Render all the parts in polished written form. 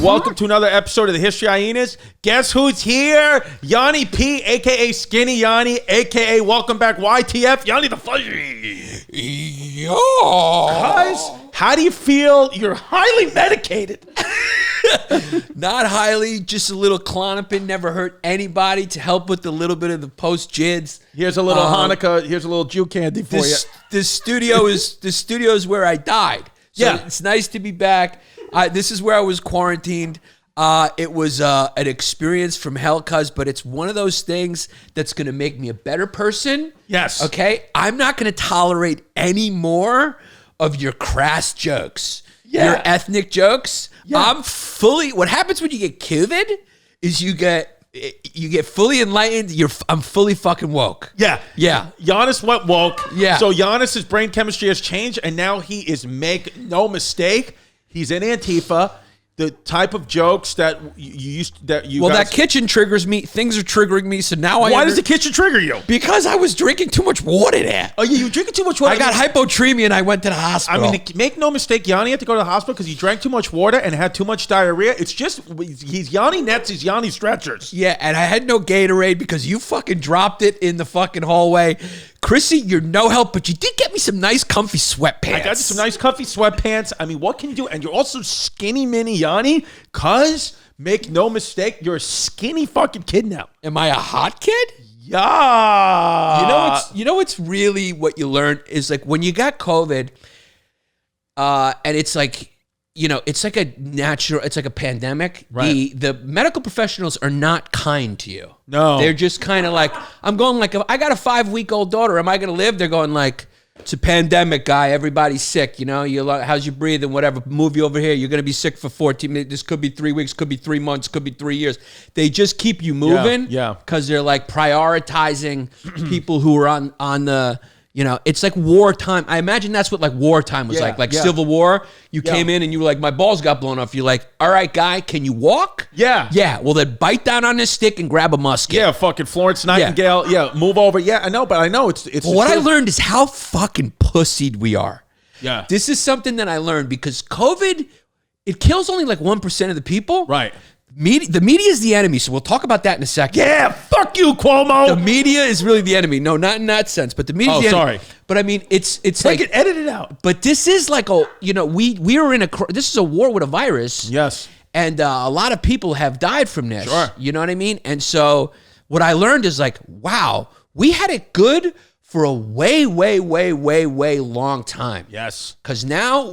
Welcome to another episode of the History Hyenas. Guess who's here? Yanni P, a.k.a. Skinny Yanni, a.k.a. Welcome Back YTF, Yanni the Fuzzy. Yo. Guys, how do you feel? You're highly medicated. Not highly, just a little Klonopin, never hurt anybody, to help with a little bit of the post-jids. Here's a little Hanukkah, here's a little Jew candy for you. This studio is where I died. So yeah. It's nice to be back. This is where I was quarantined. It was an experience from hell, but it's one of those things that's going to make me a better person. Yes. Okay? I'm not going to tolerate any more of your crass jokes. Yeah. Your ethnic jokes. Yeah. What happens when you get COVID is you get fully enlightened. I'm fully fucking woke. Yeah. Yeah. Giannis went woke. Yeah. So Giannis's brain chemistry has changed, and now he is, make no mistake, he's in Antifa. The type of jokes that that kitchen triggers me. Things are triggering me, so now Why does the kitchen trigger you? Because I was drinking too much water there. Oh, yeah, you drinking too much water. I got hypothermia and I went to the hospital. I mean, make no mistake, Yanni had to go to the hospital because he drank too much water and had too much diarrhea. It's just, he's Yanni Nets, he's Yanni Stretchers. Yeah, and I had no Gatorade because you fucking dropped it in the fucking hallway. Chrissy, you're no help, but you did get me some nice comfy sweatpants. I got you some nice comfy sweatpants. I mean, what can you do? And you're also skinny mini Yanni, cuz, make no mistake, you're a skinny fucking kid now. Am I a hot kid? Yeah. You know what's really what you learn is like when you got COVID, and it's like, it's like a pandemic. Right. The medical professionals are not kind to you. No. They're just kind of like, I'm going like, I got a 5-week-old daughter. Am I going to live? They're going like, it's a pandemic, guy. Everybody's sick. How's you breathing? Whatever. Move you over here. You're going to be sick for 14 minutes. This could be 3 weeks, could be 3 months, could be 3 years. They just keep you moving. Yeah. Because they're like prioritizing people who are on the, it's like wartime. I imagine that's what like wartime was like Civil War. You came in and you were like, my balls got blown off. You're like, all right, guy, can you walk? Yeah. Yeah. Well, then bite down on this stick and grab a musket. Yeah, fucking Florence Nightingale. Yeah, move over. Yeah, I know, but I know it's. But what I learned is how fucking pussied we are. Yeah. This is something that I learned because COVID, it kills only like 1% of the people. Right. The media is the enemy, so we'll talk about that in a second. Yeah, fuck you, Cuomo. The media is really the enemy. No, not in that sense, but the media is the enemy. Sorry. But I mean, it's Take it, edit it out. But this is like we are in this is a war with a virus. Yes. And a lot of people have died from this. Sure. You know what I mean? And so what I learned is like, wow, we had it good for a way, way, way, way, way long time. Yes. Because now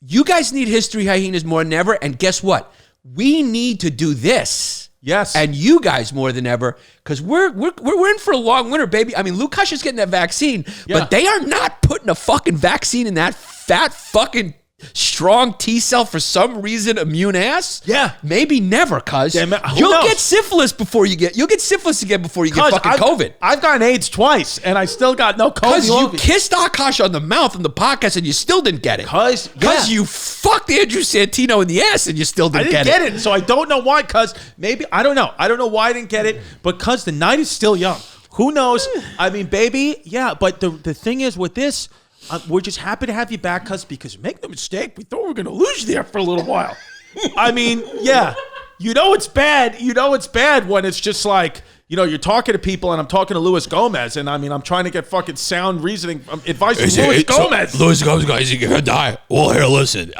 you guys need History Hyenas more than ever. And guess what? We need to do this. Yes. And you guys more than ever, because we're in for a long winter, baby. I mean, Lukash is getting that vaccine, but they are not putting a fucking vaccine in that fat fucking strong T cell for some reason immune ass. Yeah. Maybe never, cuz. You'll get syphilis you'll get syphilis again before you get fucking COVID. I've gotten AIDS twice and I still got no COVID. Because you kissed Akash on the mouth in the podcast and you still didn't get it. Because you fucked Andrew Santino in the ass and you still didn't get it. I didn't get it, so I don't know why, cuz maybe, I don't know. I don't know why I didn't get it, but cuz the night is still young. Who knows? I mean, baby, yeah, but the thing is with this, we're just happy to have you back, because make no mistake, we thought we were going to lose you there for a little while. I mean, yeah, it's bad. It's bad when it's just like, you're talking to people and I'm talking to Luis Gomez, and I mean, I'm trying to get fucking sound reasoning advice from Luis Gomez. Luis Gomez, guys, you're going to die. Well, here, listen.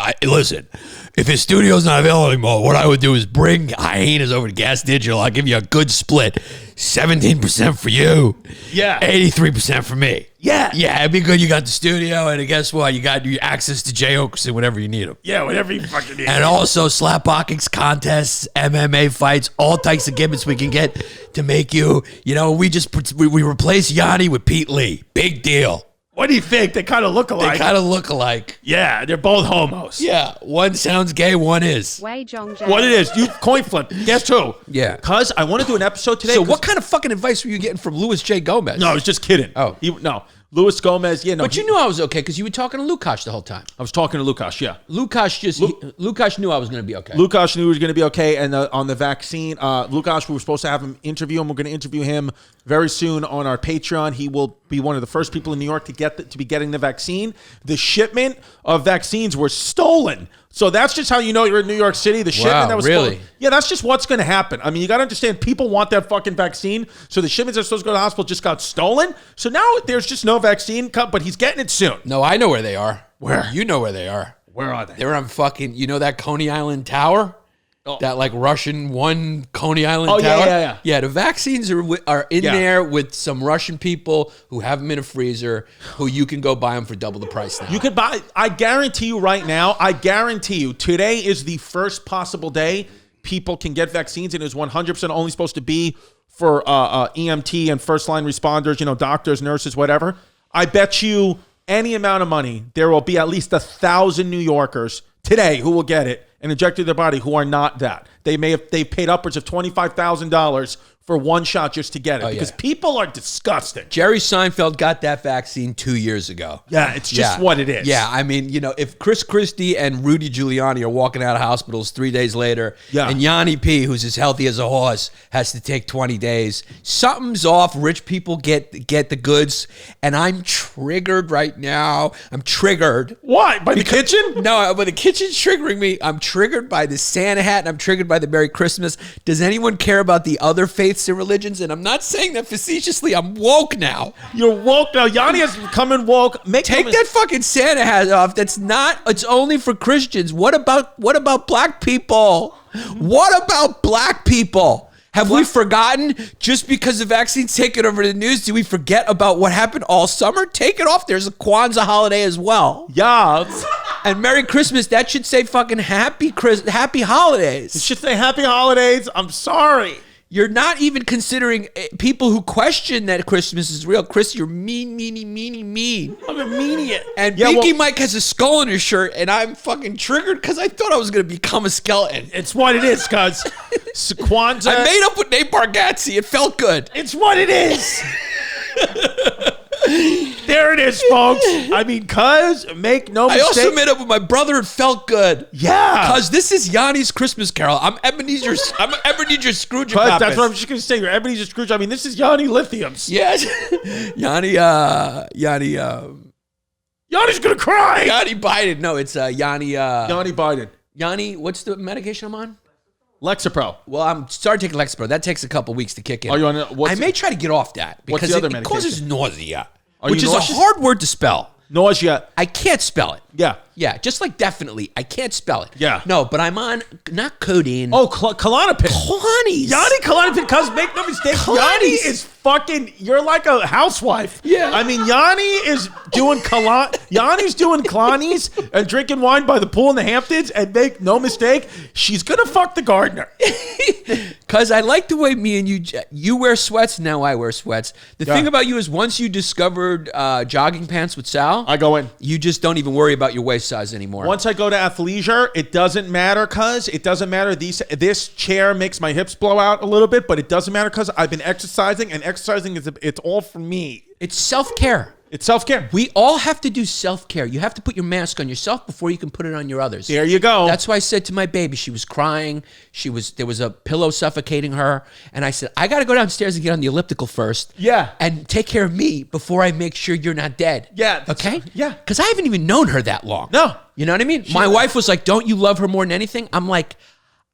If his studio's not available anymore, what I would do is bring Hyenas over to Gas Digital. I'll give you a good split. 17% for you. Yeah. 83% for me. Yeah. Yeah, it'd be good you got the studio, and guess what? You got your access to Jay Okerson whenever you need him. Yeah, whenever you fucking need him. And also slapboxing contests, MMA fights, all types of gimmicks we can get to make you, we replace Yanni with Pete Lee. Big deal. What do you think? They kind of look alike. Yeah, they're both homos. Yeah, one sounds gay, one is. What it is, you coin flip. Guess who? Yeah. Cuz I want to do an episode today. So what kind of fucking advice were you getting from Louis J. Gomez? No, I was just kidding. Oh. No. Luis Gomez, yeah, no. But you knew I was okay because you were talking to Lukash the whole time. I was talking to Lukash, yeah. Lukash knew I was going to be okay. Lukash knew he was going to be okay, and on the vaccine, Lukash, we were supposed to have him interview him. We're going to interview him very soon on our Patreon. He will be one of the first people in New York to be getting the vaccine. The shipment of vaccines were stolen. So that's just how you know you're in New York City. The shipment that was really? Yeah, that's just what's going to happen. I mean, you got to understand, people want that fucking vaccine. So the shipments that are supposed to go to the hospital just got stolen. So now there's just no vaccine, but he's getting it soon. No, I know where they are. Where? You know where they are. Where are they? They're on fucking, you know that Coney Island Tower? Oh. That like Russian one Coney Island tower? Yeah. Yeah, the vaccines are in there with some Russian people who have them in a freezer who you can go buy them for double the price now. You could buy, I guarantee you right now, today is the first possible day people can get vaccines, and it's 100% only supposed to be for EMT and first line responders, doctors, nurses, whatever. I bet you any amount of money, there will be at least 1,000 New Yorkers today who will get it and inject it their body who are not that. They paid upwards of $25,000 for one shot just to get it because people are disgusting. Jerry Seinfeld got that vaccine 2 years ago. Yeah, it's just what it is. Yeah, I mean, if Chris Christie and Rudy Giuliani are walking out of hospitals 3 days later, and Yanni P, who's as healthy as a horse, has to take 20 days, something's off. Rich people get the goods, and I'm triggered right now. I'm triggered. Why? By the kitchen? No, but the kitchen's triggering me. I'm triggered by the Santa hat, and I'm triggered by the Merry Christmas. Does anyone care about the other faiths and religions? And I'm not saying that facetiously. I'm woke now. You're woke now. Yanni has come and woke. Take that fucking Santa hat off. It's only for Christians. What about black people? What about black people? Have we forgotten just because the vaccine's taken over the news? Do we forget about what happened all summer? Take it off. There's a Kwanzaa holiday as well. Yeah. And Merry Christmas. That should say fucking happy holidays. It should say happy holidays. I'm sorry. You're not even considering people who question that Christmas is real. Chris, you're mean. I'm a meanie. And Binky Mike has a skull on his shirt, and I'm fucking triggered because I thought I was going to become a skeleton. It's what it is, cuz. Kwanzaa. I made up with Nate Bargatze. It felt good. It's what it is. There it is, folks. I mean, cuz, make no mistake. I also made up with my brother. It felt good. Yeah. Cuz this is Yanni's Christmas Carol. I'm Ebenezer Scrooge. That's what I'm just going to say. You're Ebenezer Scrooge. I mean, this is Yanni Lithiums. Yes. Yanni's going to cry. Yanni Biden. No, it's Yanni. Yanni Biden. Yanni, what's the medication I'm on? Lexapro. Well, I'm starting taking Lexapro. That takes a couple weeks to kick in. Are you on? I may try to get off that because the other it causes nausea, Are which you is nauseous? a hard word to spell. Nausea. I can't spell it. Yeah. Yeah, just like definitely. I can't spell it. Yeah. No, but I'm on, not codeine. Oh, Klonopin. Klonnies. Yanni Klonopin, cuz make no mistake, Yanni is fucking, you're like a housewife. Yeah. I mean, Yanni is doing Yanni's doing Klonnies and drinking wine by the pool in the Hamptons, and make no mistake, she's gonna fuck the gardener. Cuz I like the way me and you wear sweats, now I wear sweats. The thing about you is once you discovered jogging pants with Sal, I go in. You just don't even worry about your waist size anymore. Once I go to athleisure, it doesn't matter, cuz it doesn't matter. This chair makes my hips blow out a little bit, but it doesn't matter because I've been exercising, and exercising it's all for me. It's self-care. It's self-care. We all have to do self-care. You have to put your mask on yourself before you can put it on your others. There you go. That's why I said to my baby, she was crying. There was a pillow suffocating her. And I said, I got to go downstairs and get on the elliptical first. Yeah. And take care of me before I make sure you're not dead. Yeah. Okay? Yeah. Because I haven't even known her that long. No. You know what I mean? My wife was like, don't you love her more than anything? I'm like,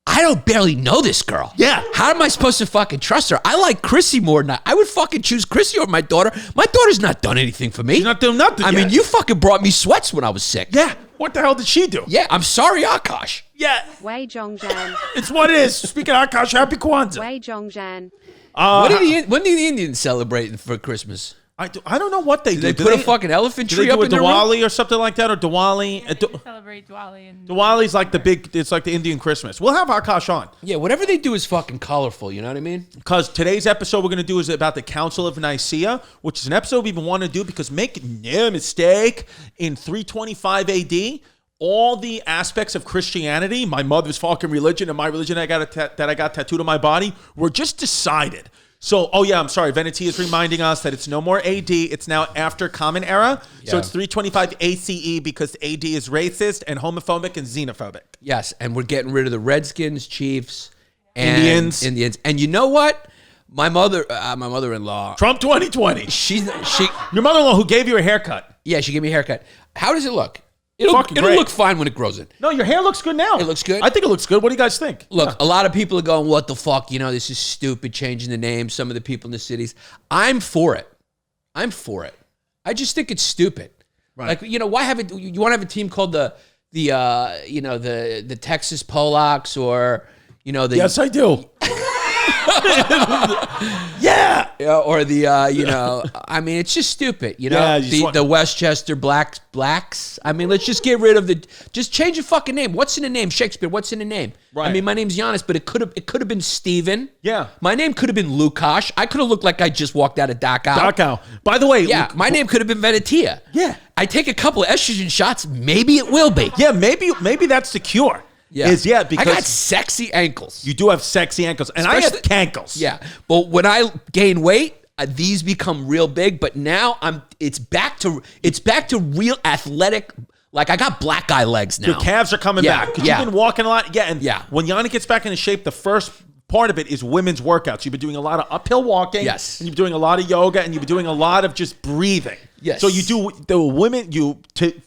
I don't barely know this girl. Yeah. How am I supposed to fucking trust her? I like Chrissy more than I would fucking choose Chrissy over my daughter. My daughter's not done anything for me. She's not doing nothing I yet. mean, you fucking brought me sweats when I was sick. Yeah. What the hell did she do? Yeah, I'm sorry, Akash. Yeah. Wei Zhongzhan. It's what it is. Speaking of Akash, happy Kwanzaa. Wei Zhongzhan. When do the Indians celebrate for Christmas? I don't know what they do. They put a fucking elephant do they tree do up in the room? Diwali or something like that, or Diwali? Yeah, they celebrate Diwali. And Diwali's like the big. It's like the Indian Christmas. We'll have Akash on Yeah, whatever they do is fucking colorful. You know what I mean? because today's episode we're going to do is about the Council of Nicaea, which is an episode we've been wanting to do because make no mistake, in 325 AD. All the aspects of Christianity, my mother's fucking religion and my religion that I got tattooed on my body, were just decided. So, I'm sorry. Veneti is reminding us that it's no more AD. It's now after Common Era. So Yeah. it's 325 ACE because AD is racist and homophobic and xenophobic. Yes, and we're getting rid of the Redskins, Chiefs, and Indians. And you know what? My mother-in-law, Trump 2020. she Your mother-in-law who gave you a haircut. yeah, she gave me a haircut. How does it look? It'll great. look fine when it grows in. No, your hair looks good now. It looks good? I think it looks good. What do you guys think? Look, a lot of people are going, what the fuck? You know, this is stupid, changing the name. Some of the people in the cities. I'm for it. I just think it's stupid. Right. Like, you know, why have it? You want to have a team called the Texas Polacks, or, you know, the Yes, I do. Yeah. or the you know, I mean, it's just stupid. You know, Yeah, the Westchester Blacks. I mean, let's just get rid of just change the fucking name. What's in the name? Shakespeare. What's in the name? Right. I mean, my name's Yannis, but it could have been Steven. Yeah. My name could have been Lukash. I could have looked like I just walked out of Dachau. Dachau. By the way, Yeah, my name could have been Venetia. Yeah. I take a couple of estrogen shots. Maybe it will be. yeah, maybe that's the cure. Because I got you sexy ankles. do have sexy ankles, and I have cankles. Yeah, but when I gain weight, these become real big. But now it's back to real athletic. Like, I got black guy legs now. Your calves are coming back because you've been walking a lot. Yeah, and when Yanni gets back into shape, the first part of it is women's workouts. You've been doing a lot of uphill walking. Yes. And you've been doing a lot of yoga, and you've been doing a lot of just breathing. Yes. So you do the women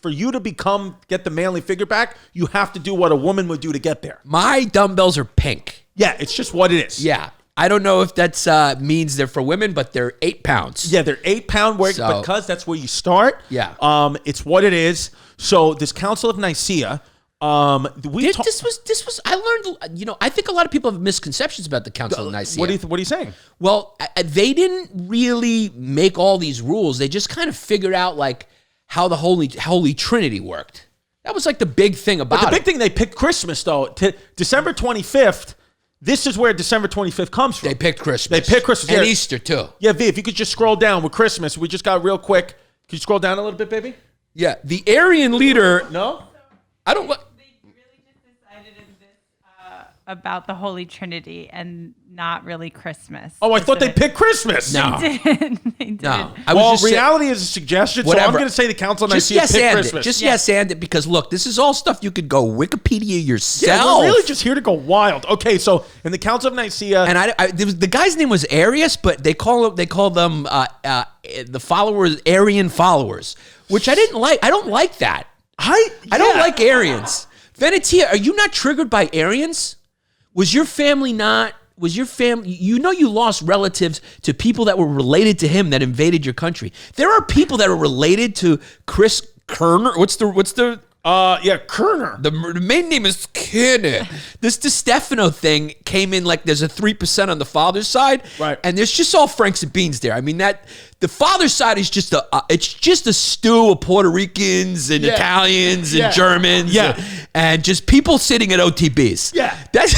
for you to get the manly figure back, you have to do what a woman would do to get there. My dumbbells are pink. Yeah, it's just what it is. Yeah. I don't know if that's means they're for women, but they're 8 pounds. Yeah, they're 8 pound weight because that's where you start. Yeah. It's what it is. So this Council of Nicaea, this was I learned, you know, I think a lot of people have misconceptions about the Council of Nicaea. What are you saying? Well, they didn't really make all these rules. They just kind of figured out like how the Holy Trinity worked. That was like the big thing about it. The big thing, they picked Christmas though. December 25th. This is where December 25th comes from. They picked Christmas. And And Easter too. Yeah, V, if you could just scroll down with Christmas. We just got real quick. Can you scroll down a little bit, baby? Yeah, the Arian leader. No? I don't. They really just decided in this about the Holy Trinity and not really Christmas. Oh, I thought they picked Christmas. No. They didn't. No. Reality is a suggestion, Whatever. so I'm going to say the Council of Just Nicaea yes picked and Christmas. it. Just yes and it, because look, this is all stuff you could go Wikipedia yourself. Yeah, we're really just here to go wild. Okay, so in the Council of Nicaea, And the guy's name was Arius, but they call them the followers, Arian followers, which I didn't like. I don't like that. I don't like Arians. Venetia, are you not triggered by Arians? Was your family? You know, you lost relatives to people that were related to him that invaded your country. There are people that are related to Chris Kerner. What's the Kerner. The main name is Kerner. This DiStefano thing came in like there's a 3% on the father's side, right? And there's just all Franks and beans there. I mean, that the father's side is just it's just a stew of Puerto Ricans and Italians and Germans, and just people sitting at OTBs. Yeah, that's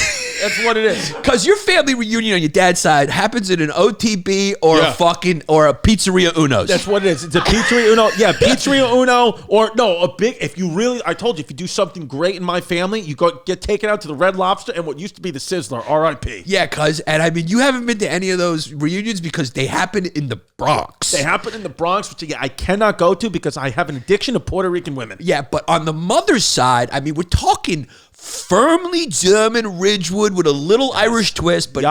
what it is. Because your family reunion on your dad's side happens in an OTB or a Pizzeria Uno's. That's what it is. It's a Pizzeria Uno. Yeah, Pizzeria Uno, or no, a big. If you really, I told you, if you do something great in my family, you get taken out to the Red Lobster and what used to be the Sizzler. R.I.P. Yeah, and I mean, you haven't been to any of those reunions because they happen in the Bronx. They happen in the Bronx, which I cannot go to because I have an addiction to Puerto Rican women. Yeah, but on the mother's side, I mean, we're talking firmly German Ridgewood with a little Irish twist, but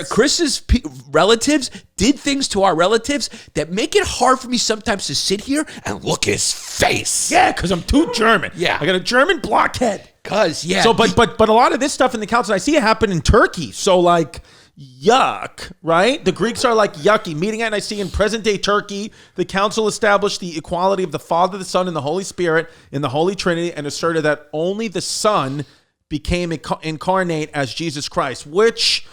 Chris's relatives did things to our relatives that make it hard for me sometimes to sit here and look at his face. Yeah, because I'm too German. Yeah. I got a German blockhead. So, but a lot of this stuff in the Council, I see it happen in Turkey. So, like, yuck, right? The Greeks are like yucky. Meeting at Nicaea in present-day Turkey, the council established the equality of the Father, the Son, and the Holy Spirit in the Holy Trinity and asserted that only the Son became incarnate as Jesus Christ, which,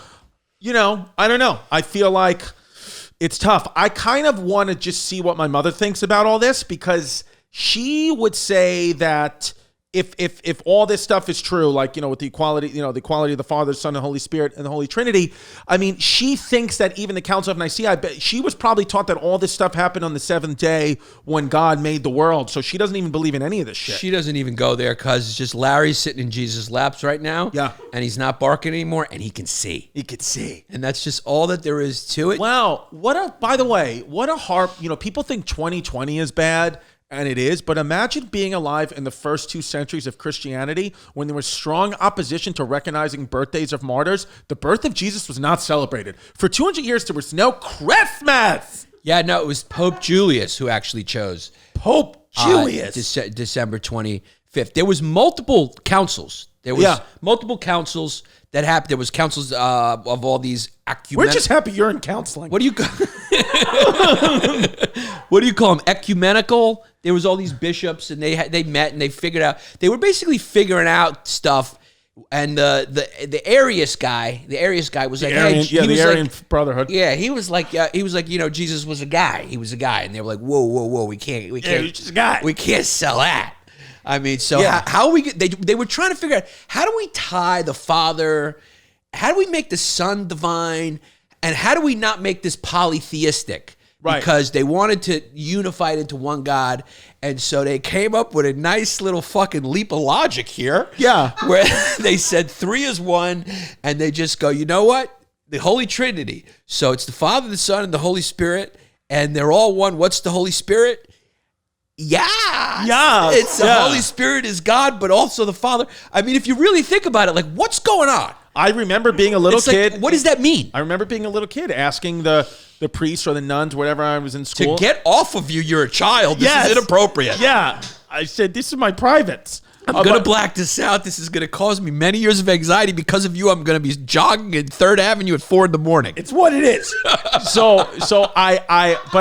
you know, I don't know. I feel like it's tough. I kind of want to just see what my mother thinks about all this because she would say that if all this stuff is true, like, you know, with the equality, you know, the equality of the Father, Son, and Holy Spirit, and the Holy Trinity, I mean, she thinks that even the Council of Nicaea, I bet she was probably taught that all this stuff happened on the seventh day when God made the world. So she doesn't even believe in any of this shit. She doesn't even go there because it's just Larry's sitting in Jesus' laps right now. Yeah. And he's not barking anymore, and he can see. He could see. And that's just all that there is to it. Wow. By the way, what a harp. You know, people think 2020 is bad. And it is, but imagine being alive in the first 2 centuries of Christianity when there was strong opposition to recognizing birthdays of martyrs. The birth of Jesus was not celebrated. For 200 years, there was no Christmas. Yeah, no, it was Pope Julius who actually chose. Pope Julius. December 25th. There was multiple councils. There was multiple councils that happened. There was councils of all these We're just happy you're in counseling. What do you what do you call them? Ecumenical. There was all these bishops, and they met and they figured out. They were basically figuring out stuff. And the Arius guy was like, the Arian Brotherhood. Yeah, he was like, Jesus was a guy. He was a guy, and they were like, whoa, we can't, he's just a guy. We can't sell that. I mean, so how we get? They were trying to figure out how do we tie the Father, how do we make the Son divine, and how do we not make this polytheistic? Right. Because they wanted to unify it into one God, and so they came up with a nice little fucking leap of logic here. Yeah. Where they said 3 is 1, and they just go, you know what? The Holy Trinity. So it's the Father, the Son, and the Holy Spirit, and they're all one. What's the Holy Spirit? Yeah. It's the Holy Spirit is God, but also the Father. I mean, if you really think about it, like, what's going on? I remember being a little kid. Like, what does that mean? I remember being a little kid asking the priests or the nuns, whatever I was in school. To get off of you, you're a child. This is inappropriate. Yeah. I said, this is my privates. I'm going to black this out. This is going to cause me many years of anxiety. Because of you, I'm going to be jogging in 3rd Avenue at 4 in the morning. It's what it is. But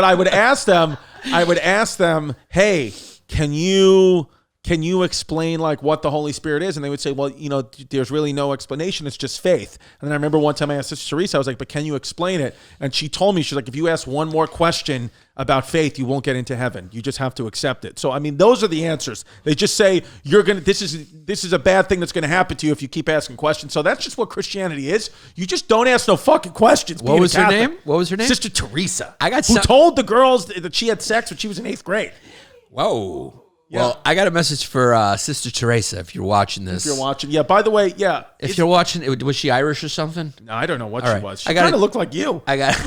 I would ask them, hey, can you explain like what the Holy Spirit is? And they would say, well, there's really no explanation. It's just faith. And then I remember one time I asked Sister Teresa, I was like, but can you explain it? And she told me, she's like, if you ask one more question about faith, you won't get into heaven. You just have to accept it. So, I mean, those are the answers. They just say this is a bad thing that's going to happen to you if you keep asking questions. So that's just what Christianity is. You just don't ask no fucking questions. What was her name? Sister Teresa. Who told the girls that she had sex when she was in 8th grade. Whoa. Yeah. Well, I got a message for Sister Teresa if you're watching this. If you're watching. Yeah, by the way, yeah. If you're watching, was she Irish or something? No, I don't know what she was. She kind of looked like you. I got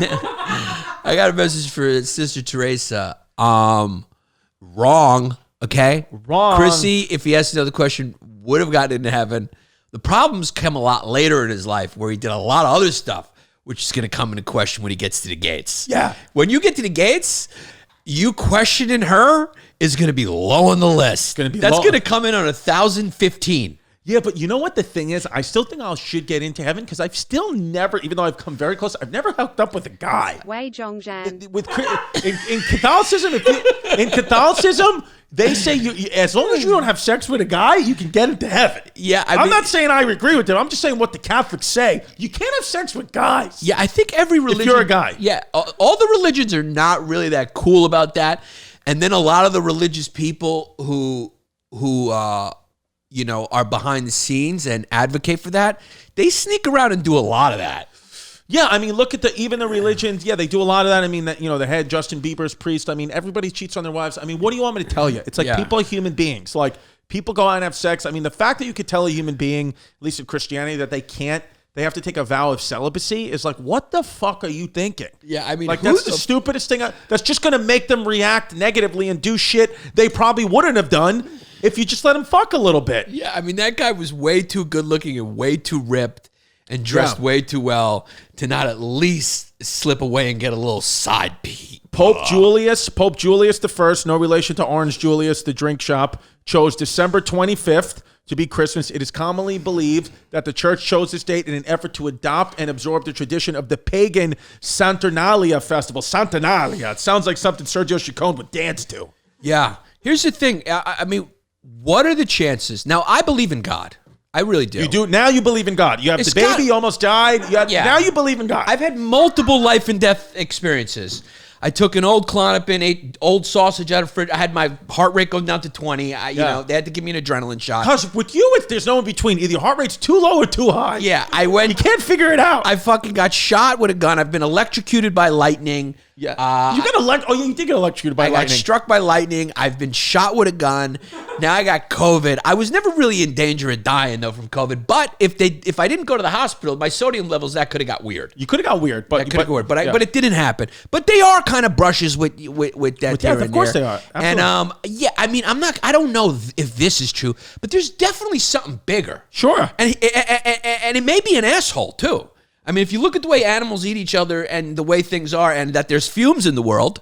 a message for Sister Teresa. Wrong, okay? Wrong. Chrissy, if he asked another question, would have gotten into heaven. The problems come a lot later in his life where he did a lot of other stuff, which is going to come into question when he gets to the gates. Yeah. When you get to the gates, you questioning her is going to be low on the list. That's going to come in on 1,015. Yeah, but you know what the thing is? I still think I should get into heaven because I've still never, even though I've come very close, I've never hooked up with a guy. Wei Zhongzhan. In Catholicism, they say as long as you don't have sex with a guy, you can get into heaven. Yeah, I'm not saying I agree with them. I'm just saying what the Catholics say. You can't have sex with guys. Yeah, I think every religion. If you're a guy. Yeah, all the religions are not really that cool about that. And then a lot of the religious people who are behind the scenes and advocate for that, they sneak around and do a lot of that. Yeah, I mean, look at even the religions. Yeah, they do a lot of that. I mean, the head Justin Bieber's priest. I mean, everybody cheats on their wives. I mean, what do you want me to tell you? It's like people are human beings. Like people go out and have sex. I mean, the fact that you could tell a human being, at least in Christianity, that they have to take a vow of celibacy is like, what the fuck are you thinking? Yeah, I mean, like that's the stupidest thing. That's just going to make them react negatively and do shit they probably wouldn't have done if you just let them fuck a little bit. Yeah, I mean, that guy was way too good looking and way too ripped and dressed way too well to not at least slip away and get a little side peek. Pope Julius I, no relation to Orange Julius, the drink shop, chose December 25th to be Christmas. It is commonly believed that the church chose this date in an effort to adopt and absorb the tradition of the pagan Saturnalia festival. Saturnalia. It sounds like something Sergio Chacon would dance to. Yeah. Here's the thing. I mean, what are the chances? Now, I believe in God. I really do. You do? Now you believe in God. You have the baby, you almost died. Now you believe in God. I've had multiple life and death experiences. I took an old Klonopin, ate old sausage out of the fridge. I had my heart rate going down to 20. They had to give me an adrenaline shot. Because with you, there's no in between. Either your heart rate's too low or too high. Yeah, I went. You can't figure it out. I fucking got shot with a gun. I've been electrocuted by lightning. Yeah. You did get electrocuted by lightning. I got struck by lightning. I've been shot with a gun. Now I got COVID. I was never really in danger of dying though from COVID. But if I didn't go to the hospital, my sodium levels that could have got weird. You could have got weird, but it didn't happen. But they are kind of brushes with that. Yeah, of course they are. Absolutely. And I mean, I don't know if this is true, but there's definitely something bigger. Sure. And it may be an asshole too. I mean, if you look at the way animals eat each other and the way things are and that there's fumes in the world,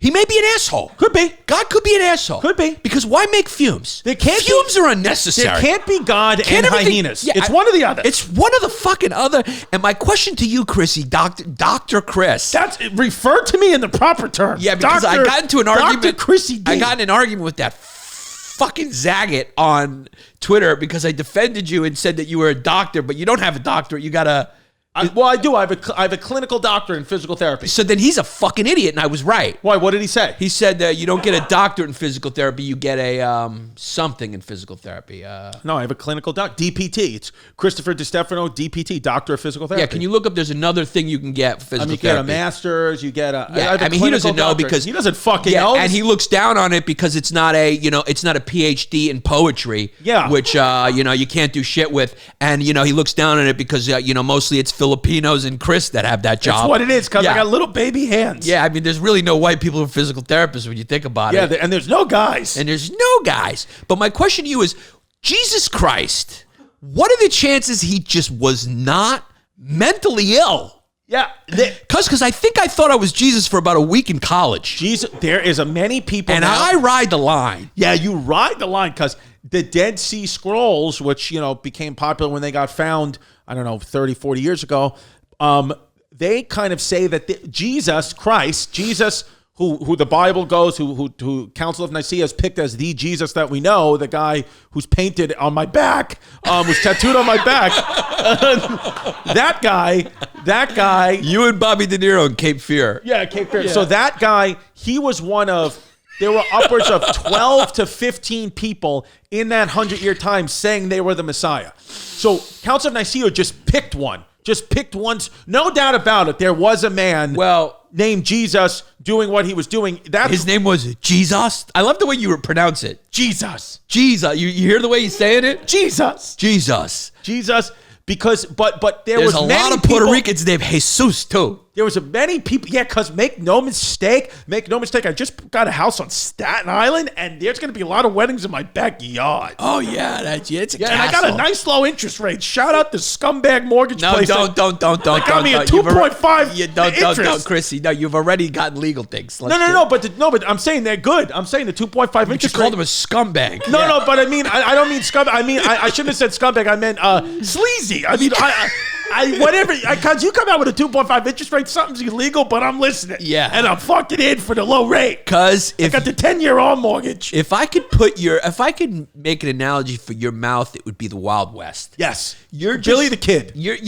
He may be an asshole. Could be. God could be an asshole. Could be. Because why make fumes? Fumes are unnecessary. There can't be God and hyenas. It's one or the other. It's one of the fucking other. And my question to you, Chrissy, Dr. Chris. That's refer to me in the proper term. Yeah, because I got into an argument. Dr. Chrissy D. I got in an argument with that fucking Zagat on Twitter because I defended you and said that you were a doctor, but you don't have a doctorate. You got a... I do. I have a clinical doctorate in physical therapy. So then he's a fucking idiot, and I was right. Why? What did he say? He said that you don't get a doctorate in physical therapy, you get a something in physical therapy. No, I have a clinical DPT. It's Christopher DiStefano, DPT, Doctor of Physical Therapy. Yeah, can you look up? There's another thing you can get for physical therapy. You get a master's. You get a. Yeah, I mean, he doesn't know because he doesn't fucking know. And he looks down on it because it's not a PhD in poetry. Yeah, which you can't do shit with, and he looks down on it because mostly it's Filipinos and Chris that have that job. That's what it is, because I got little baby hands. Yeah, I mean, there's really no white people who are physical therapists when you think about it. Yeah, and there's no guys. But my question to you is, Jesus Christ, what are the chances he just was not mentally ill? Yeah. Because I thought I was Jesus for about a week in college. Jesus, there is a many people and now. I ride the line. Yeah, you ride the line because the Dead Sea Scrolls, which, became popular when they got found, 30, 40 years ago, they kind of say that Jesus Christ, who the Bible goes, who Council of Nicaea has picked as the Jesus that we know, the guy who's painted on my back, who's tattooed on my back, that guy. You and Bobby De Niro in Cape Fear. Yeah, Cape Fear. Yeah. So that guy, he was one of, there were upwards of 12 to 15 people in that 100-year time saying they were the Messiah. So Council of Nicaea just picked one. Just picked once. No doubt about it. There was a man named Jesus doing what he was doing. His name was Jesus? I love the way you pronounce it. Jesus. Jesus. You hear the way he's saying it? Jesus. Because, but there's a lot of Puerto Ricans named Jesus too. There was many people, because make no mistake, I just got a house on Staten Island, and there's going to be a lot of weddings in my backyard. Oh, yeah, it's a castle. And I got a nice low interest rate. Shout out to scumbag mortgage place. Don't. Got me a 2.5 interest. Don't, Chrissy. No, you've already gotten legal things. No, but I'm saying they're good. I'm saying the 2.5 interest rate. You called him a scumbag. No, but I mean, I don't mean scumbag. I mean, I shouldn't have said scumbag. I meant sleazy. I mean, because you come out with a 2.5 interest rate, something's illegal, but I'm listening. Yeah. And I'm fucking in for the low rate. Because I got the 10-year on mortgage. If I could make an analogy for your mouth, it would be the Wild West. Yes. You're Billy the Kid. Your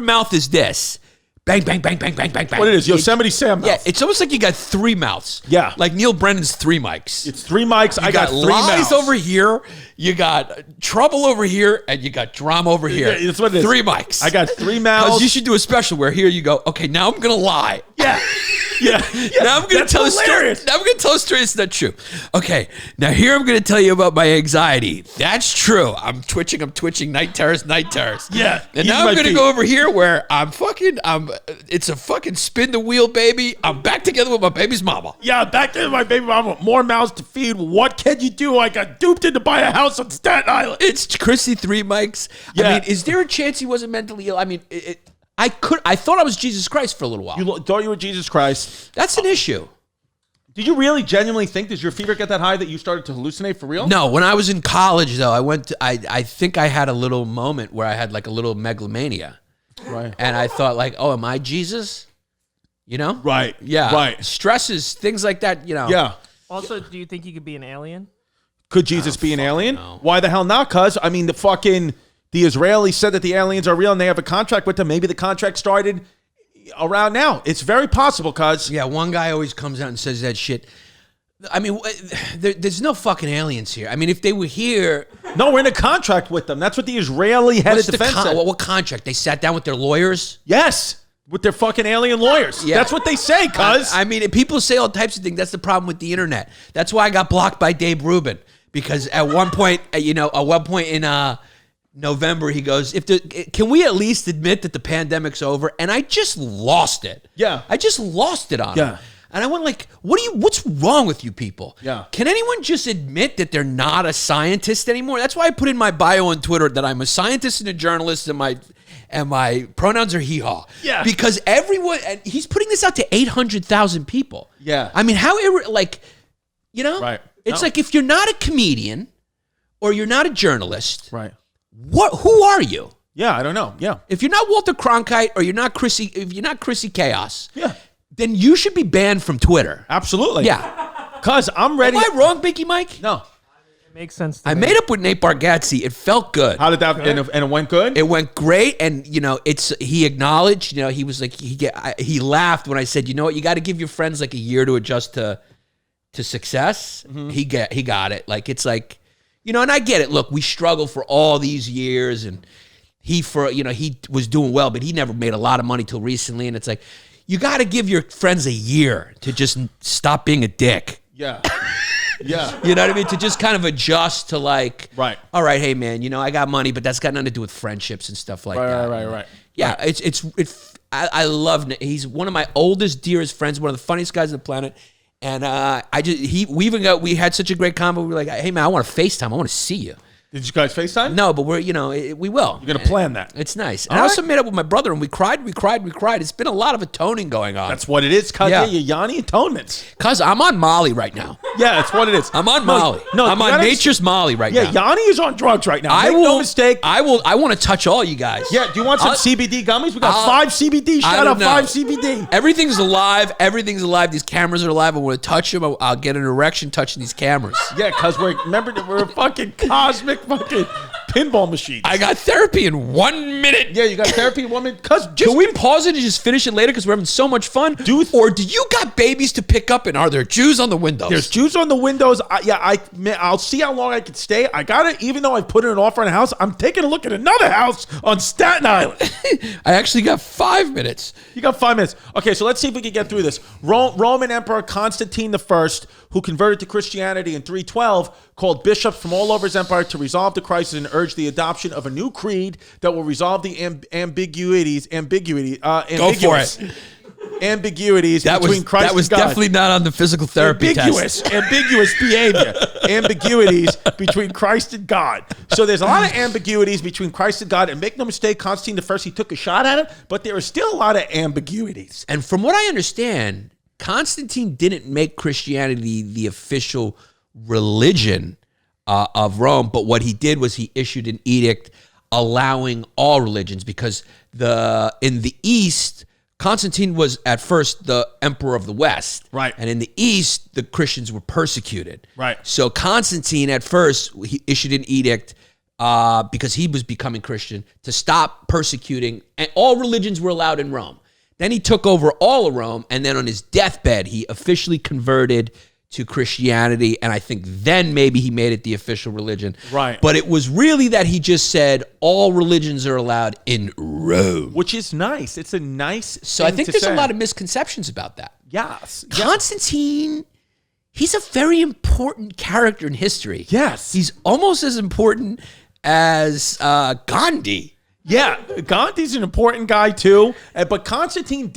mouth is this. Bang, bang, bang, bang, bang, bang, bang. What it is, Yosemite Sam mouth. Yeah, it's almost like you got three mouths. Yeah. Like Neil Brennan's three mics. It's three mics. I got three lies mouths. over here, you got trouble over here, and you got drama over here. Yeah, that's what it is. Three mics. I got three mouths. Because you should do a special where here you go, okay, now I'm going to lie. Yeah. Yeah. Now I'm going to tell a story. Now I'm going to tell a story that's not true. Okay. Now here I'm going to tell you about my anxiety. That's true. I'm twitching. Night terrors. Yeah. And now I'm going to go over here where it's a fucking spin the wheel, baby. I'm back together with my baby's mama. Yeah, back together with my baby mama. More mouths to feed. What can you do? I got duped into buy a house on Staten Island. It's Chrissy Three Mics. Yeah. I mean, is there a chance he wasn't mentally ill? I mean, I thought I was Jesus Christ for a little while. You thought you were Jesus Christ. That's an issue. Did you really genuinely think, does your fever get that high that you started to hallucinate for real? No, when I was in college, though, I think I had a little moment where I had like a little megalomania. Right. And I thought like, oh, am I Jesus? You know? Right. Yeah. Right. Stresses, things like that, Yeah. Also, do you think you could be an alien? Could Jesus be an alien? No. Why the hell not? Because, I mean, the Israelis said that the aliens are real and they have a contract with them. Maybe the contract started around now. It's very possible, cuz. Yeah, one guy always comes out and says that shit. I mean, there's no fucking aliens here. I mean, if they were here... No, we're in a contract with them. That's what the Israeli head of defense said. What contract? They sat down with their lawyers? Yes, with their fucking alien lawyers. Yeah. That's what they say, cuz. I mean, people say all types of things. That's the problem with the internet. That's why I got blocked by Dave Rubin. Because at one point in... November, he goes, can we at least admit that the pandemic's over? And I just lost it. Yeah. I just lost it on him. Yeah. And I went like, what's wrong with you people? Yeah. Can anyone just admit that they're not a scientist anymore? That's why I put in my bio on Twitter that I'm a scientist and a journalist, and and my pronouns are he/haw. Yeah. Because everyone, and he's putting this out to 800,000 people. Yeah. I mean, like, you know, Right. It's No. like if you're not a comedian or you're not a journalist, Right. who are you? Yeah, I don't know. Yeah. If you're not Walter Cronkite or you're not Chrissy Chaos, Yeah. then you should be banned from Twitter. Absolutely. Yeah. Because I'm ready. Am I wrong, Binky Mike? No. It makes sense to I me. made up with Nate Bargatze. It felt good. How did that, and it went good? It went great, and you know, he acknowledged. You know, he was like, he laughed when I said, you know what, you got to give your friends like a year to adjust to success. Mm-hmm. He got it. Like it's like, you know, and I get it. Look, we struggled for all these years, and he was doing well, but he never made a lot of money till recently, and it's like, you got to give your friends a year to just stop being a dick. Yeah. Yeah. You know what I mean? To just kind of adjust to like, Right. all right, hey man, you know, I got money, but that's got nothing to do with friendships and stuff like that. Right. Yeah, I love Nick. He's one of my oldest, dearest friends, one of the funniest guys on the planet. And we had such a great combo. We were like, hey man, I want to FaceTime. I want to see you. Did you guys FaceTime? No, but we will. You're going to plan that. It's nice. And All I also right. made up with my brother, and we cried. It's been a lot of atoning going on. That's what it is. Cause Yeah. your Yanni atonements. Cause I'm on Molly right now. Yeah, that's what it is. I'm on Molly. No, I'm you on gotta- nature's Molly right Yeah, now. Yanni is on drugs right now. I Make will. no mistake. I want to touch all you guys. Yeah, do you want some I'll- CBD gummies? We got I'll- 5 CBD. I Shout don't out know. 5 CBD. Everything's alive. Everything's alive. These cameras are alive. I want to touch them. I'll get an erection touching these cameras. Yeah, because we're a fucking cosmic fucking pinball machines. I got therapy in 1 minute. Yeah, you got therapy, woman. Cause Can we pause it and just finish it later because we're having so much fun? Or do you got babies to pick up, and are there Jews on the windows? There's Jews on the windows. I'll see how long I can stay. I got it. Even though I put in an offer on a house, I'm taking a look at another house on Staten Island. I actually got 5 minutes. You got 5 minutes. Okay, so let's see if we can get through this. Roman Emperor Constantine I, who converted to Christianity in 312, called bishops from all over his empire to resolve the crisis and urge the adoption of a new creed that will resolve the ambiguities between Christ that was and God. definitely not on the physical therapy test. Ambiguous behavior. Ambiguities between Christ and God. So there's a lot of ambiguities between Christ and God. And make no mistake, Constantine I, he took a shot at it, but there are still a lot of ambiguities. And from what I understand, Constantine didn't make Christianity the official religion of Rome, but what he did was he issued an edict allowing all religions, because in the East, Constantine was at first the emperor of the West. Right. And in the East, the Christians were persecuted. Right. So Constantine at first, he issued an edict because he was becoming Christian to stop persecuting, and all religions were allowed in Rome. Then he took over all of Rome, and then on his deathbed, he officially converted to Christianity, and I think then maybe he made it the official religion. Right. But it was really that he just said all religions are allowed in Rome. Which is nice. It's a nice So I thing think to there's say. a lot of misconceptions about that. Yes. Constantine, he's a very important character in history. Yes. He's almost as important as Gandhi. Yeah, Gandhi's an important guy too. But Constantine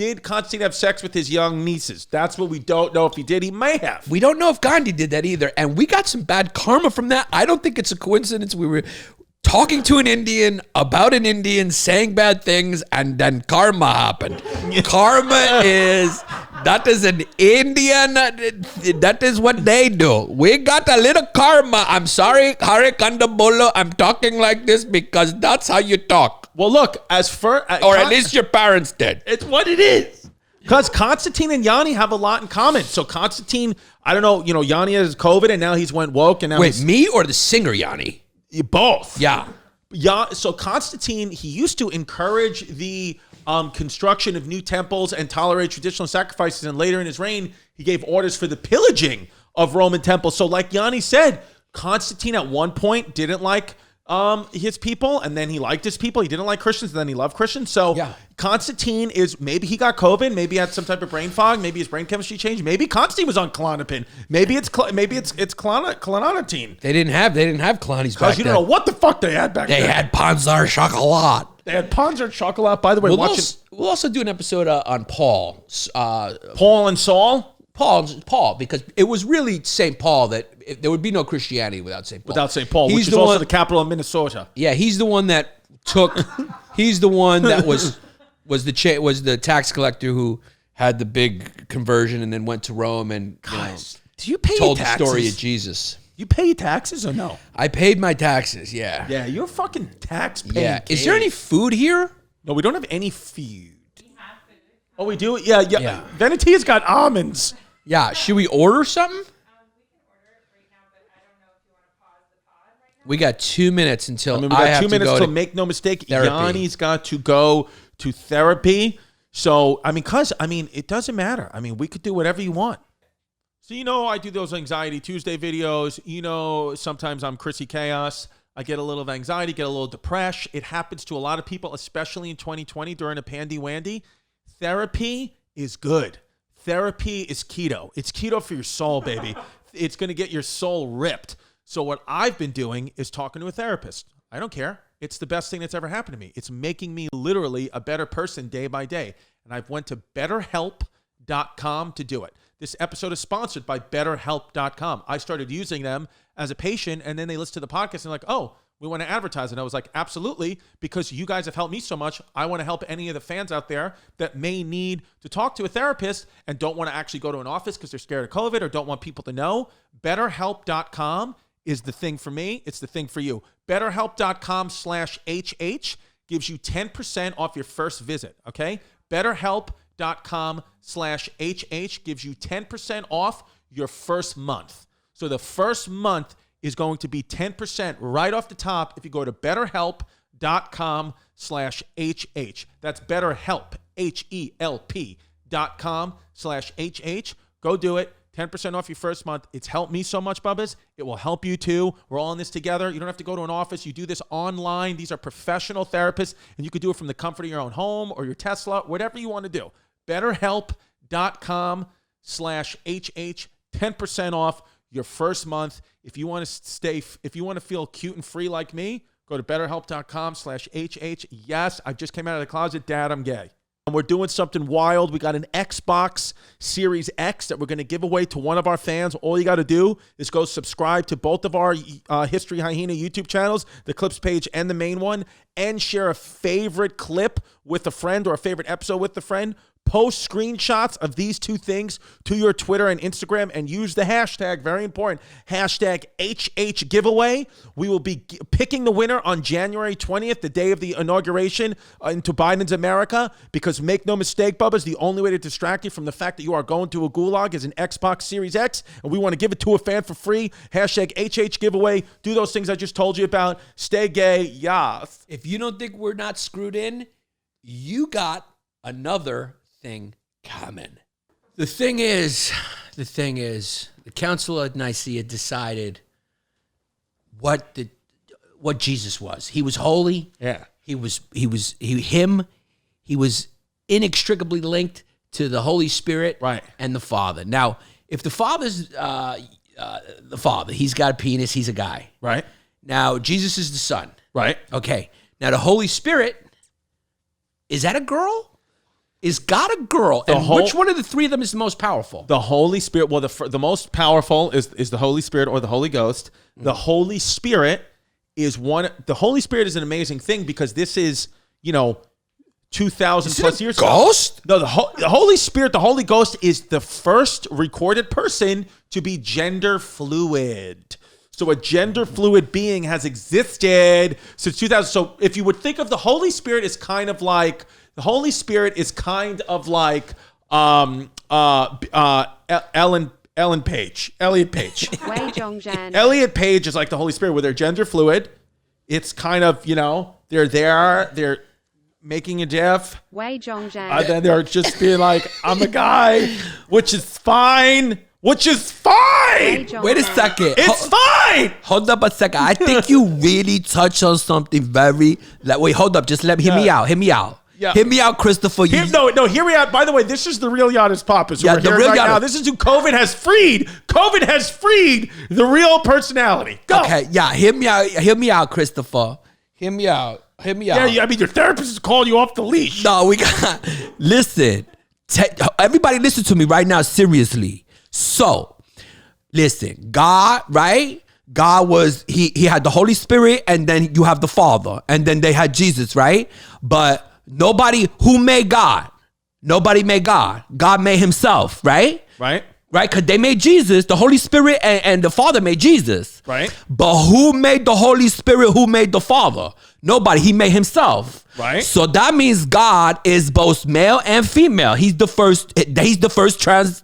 have sex with his young nieces. That's what we don't know if he did. He may have. We don't know if Gandhi did that either. And we got some bad karma from that. I don't think it's a coincidence. We were talking to an Indian about an Indian saying bad things, and then karma happened. Karma that is an Indian, that is what they do. We got a little karma. I'm sorry, Hare Kandabolo, I'm talking like this because that's how you talk. Well, look, or Or at least your parents did. it's what it is. Because Constantine and Yanni have a lot in common. So Constantine, I don't know, Yanni has COVID and now he's went woke and now Wait, he's me or the singer Yanni? both. Yeah. Yeah, so Constantine, he used to encourage the construction of new temples and tolerate traditional sacrifices. And later in his reign, he gave orders for the pillaging of Roman temples. So like Yanni said, Constantine at one point didn't like his people, and then he liked his people. He didn't like Christians, and then he loved Christians. So yeah. Constantine maybe he got COVID, maybe he had some type of brain fog, maybe his brain chemistry changed, maybe Constantine was on Klonopin, maybe it's clonidine. They didn't have Clonnies back Because you don't know what the fuck they had back They then. had Panzer Chocolat. They had Panzer Chocolat. By the way, We'll also do an episode on Paul. Paul and Saul. Paul, because it was really St. Paul that there would be no Christianity without St. Paul. Without St. Paul, He's which is the also one- the capital of Minnesota. Yeah, he's the one that He's the one that was the tax collector who had the big conversion and then went to Rome and Do you pay told your the taxes? story of Jesus. You pay your taxes or no? I paid my taxes. Yeah. Yeah, you're a fucking tax paying. Yeah. Is there any food here? No, we don't have any food. Oh, we do? Yeah. Venetia's got almonds. Yeah. Should we order something? We got 2 minutes until We got have 2 to minutes go to to make no mistake. therapy. Yanni's got to go to therapy. So, it doesn't matter. We could do whatever you want. So, I do those Anxiety Tuesday videos. Sometimes I'm Chrissy Chaos. I get a little of anxiety, get a little depressed. It happens to a lot of people, especially in 2020 during a pandy-wandy. Therapy is good. Therapy is keto. It's keto for your soul, baby. It's going to get your soul ripped. So what I've been doing is talking to a therapist. I don't care. It's the best thing that's ever happened to me. It's making me literally a better person day by day. And I've went to BetterHelp.com to do it. This episode is sponsored by BetterHelp.com. I started using them as a patient, and then they listened to the podcast and they're like, oh, we want to advertise. And I was like, absolutely, because you guys have helped me so much. I want to help any of the fans out there that may need to talk to a therapist and don't want to actually go to an office because they're scared of COVID or don't want people to know. BetterHelp.com is the thing for me. It's the thing for you. BetterHelp.com/HH gives you 10% off your first visit, okay? BetterHelp.com/HH gives you 10% off your first month. So the first month is going to be 10% right off the top if you go to BetterHelp.com/HH. That's BetterHelp, HELP.com/HH. Go do it. 10% off your first month. It's helped me so much, Bubbas. It will help you too. We're all in this together. You don't have to go to an office. You do this online. These are professional therapists, and you could do it from the comfort of your own home or your Tesla, whatever you want to do. BetterHelp.com/HH. 10% off your first month. If you want to feel cute and free like me, go to BetterHelp.com/HH. Yes, I just came out of the closet. Dad, I'm gay. And we're doing something wild. We got an Xbox Series X that we're going to give away to one of our fans. All you got to do is go subscribe to both of our History Hyena YouTube channels, the clips page and the main one, and share a favorite clip with a friend or a favorite episode with a friend. Post screenshots of these two things to your Twitter and Instagram and use the hashtag, very important, hashtag HH giveaway. We will be picking the winner on January 20th, the day of the inauguration into Biden's America, because make no mistake, Bubba's the only way to distract you from the fact that you are going to a gulag is an Xbox Series X, and we want to give it to a fan for free. Hashtag HH giveaway. Do those things I just told you about. Stay gay. Yes. If you don't think we're not screwed in, you got another thing coming. The thing is, the Council of Nicaea decided what Jesus was. He was holy. Yeah. He was inextricably linked to the Holy Spirit, Right. and the Father. Now, if the Father's the Father, he's got a penis, he's a guy. Right. Now, Jesus is the Son. Right. Okay. Now, the Holy Spirit, is that a girl? Is God a girl? And which one of the three of them is the most powerful? The Holy Spirit. Well, the most powerful is the Holy Spirit or the Holy Ghost. The Holy Spirit is one. The Holy Spirit is an amazing thing because this is 2,000 plus years ghost? ago. No, the Holy Spirit, the Holy Ghost is the first recorded person to be gender fluid. So a gender fluid being has existed since 2000. So if you would think of the Holy Spirit as kind of like Elliot Page. Wei Zhongzhan. Elliot Page is like the Holy Spirit where they're gender fluid. It's kind of, they're making a diff. Wei Zhongzhan. And then they're just being like, I'm a guy, which is fine. Wait a second. It's fine. Hold up a second. I think you really touch on something very wait, hold up. Just hear me out. Yeah. Hear me out, Christopher. No, hear me out. By the way, this is the real Yannis Pappas. Yeah, the real right Yannis. now. This is who COVID has freed. COVID has freed the real personality. Go. Okay, yeah, hear me out, Christopher. Hear me out. Yeah, your therapist is calling you off the leash. No, we got, listen. Everybody listen to me right now, seriously. So, listen, God, right? God was he had the Holy Spirit, and then you have the Father, and then they had Jesus, right? But who made God? Nobody made God. God made himself, right? Right. Right, because they made Jesus, the Holy Spirit and the Father made Jesus. Right. But who made the Holy Spirit? Who made the Father? Nobody. He made himself. Right. So that means God is both male and female. He's the first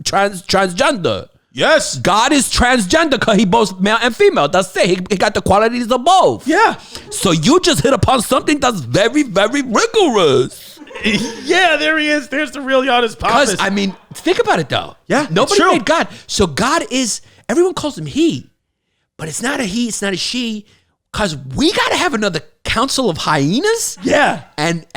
transgender. Yes. God is transgender because he both male and female. That's it. He got the qualities of both. Yeah. So you just hit upon something that's very, very rigorous. Yeah, there he is. There's the real Yannis Pappas. Because, I mean, think about it, though. Yeah, Nobody true. made God. So God is, everyone calls him he. But it's not a he, it's not a she. Because we got to have another Council of Hyenas. Yeah. And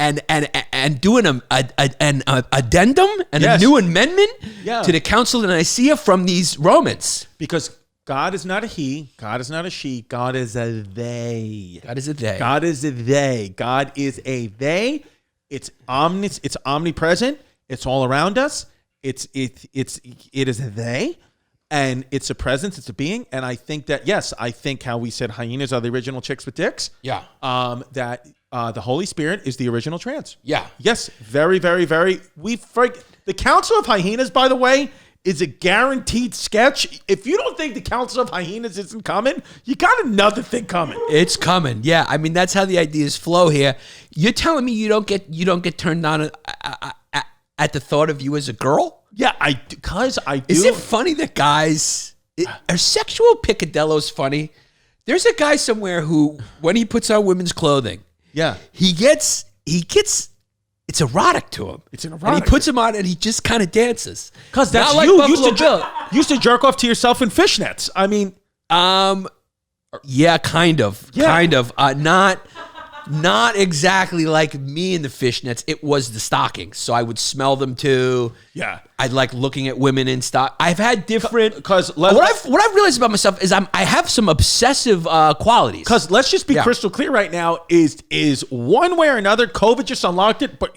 do an addendum and Yes. a new amendment Yeah. to the Council of Nicaea from these Romans. Because God is not a he, God is not a she, God is a they. God is a they. God is a they. God is a they. It's omnipresent. It's all around us. It is a they, and it's a presence. It's a being. And I think that I think how we said hyenas are the original chicks with dicks. Yeah. That the Holy Spirit is the original trans. Yeah. Yes. Very, very, very. The Council of Hyenas, by the way, is a guaranteed sketch. If you don't think the Council of Hyenas isn't coming, you got another thing coming. It's coming. Yeah, I mean that's how the ideas flow here. You're telling me you don't get turned on at the thought of you as a girl? Yeah, I do. Is it funny that guys are sexual picadillos funny? There's a guy somewhere who, when he puts on women's clothing, Yeah. he gets it's erotic to him. It's an And erotic. he puts them on and he just kind of dances. Because that's Not like you Buffalo Bill. used to jerk off to yourself in fishnets. I mean, Yeah, kind of. Yeah. Kind of. Not exactly like me in the fishnets. It was the stockings. So I would smell them too. Yeah. I like looking at women in stock. I've had different. Because what I've realized about myself is I have some obsessive qualities. Because let's just be Yeah. crystal clear right now, is one way or another, COVID just unlocked it, but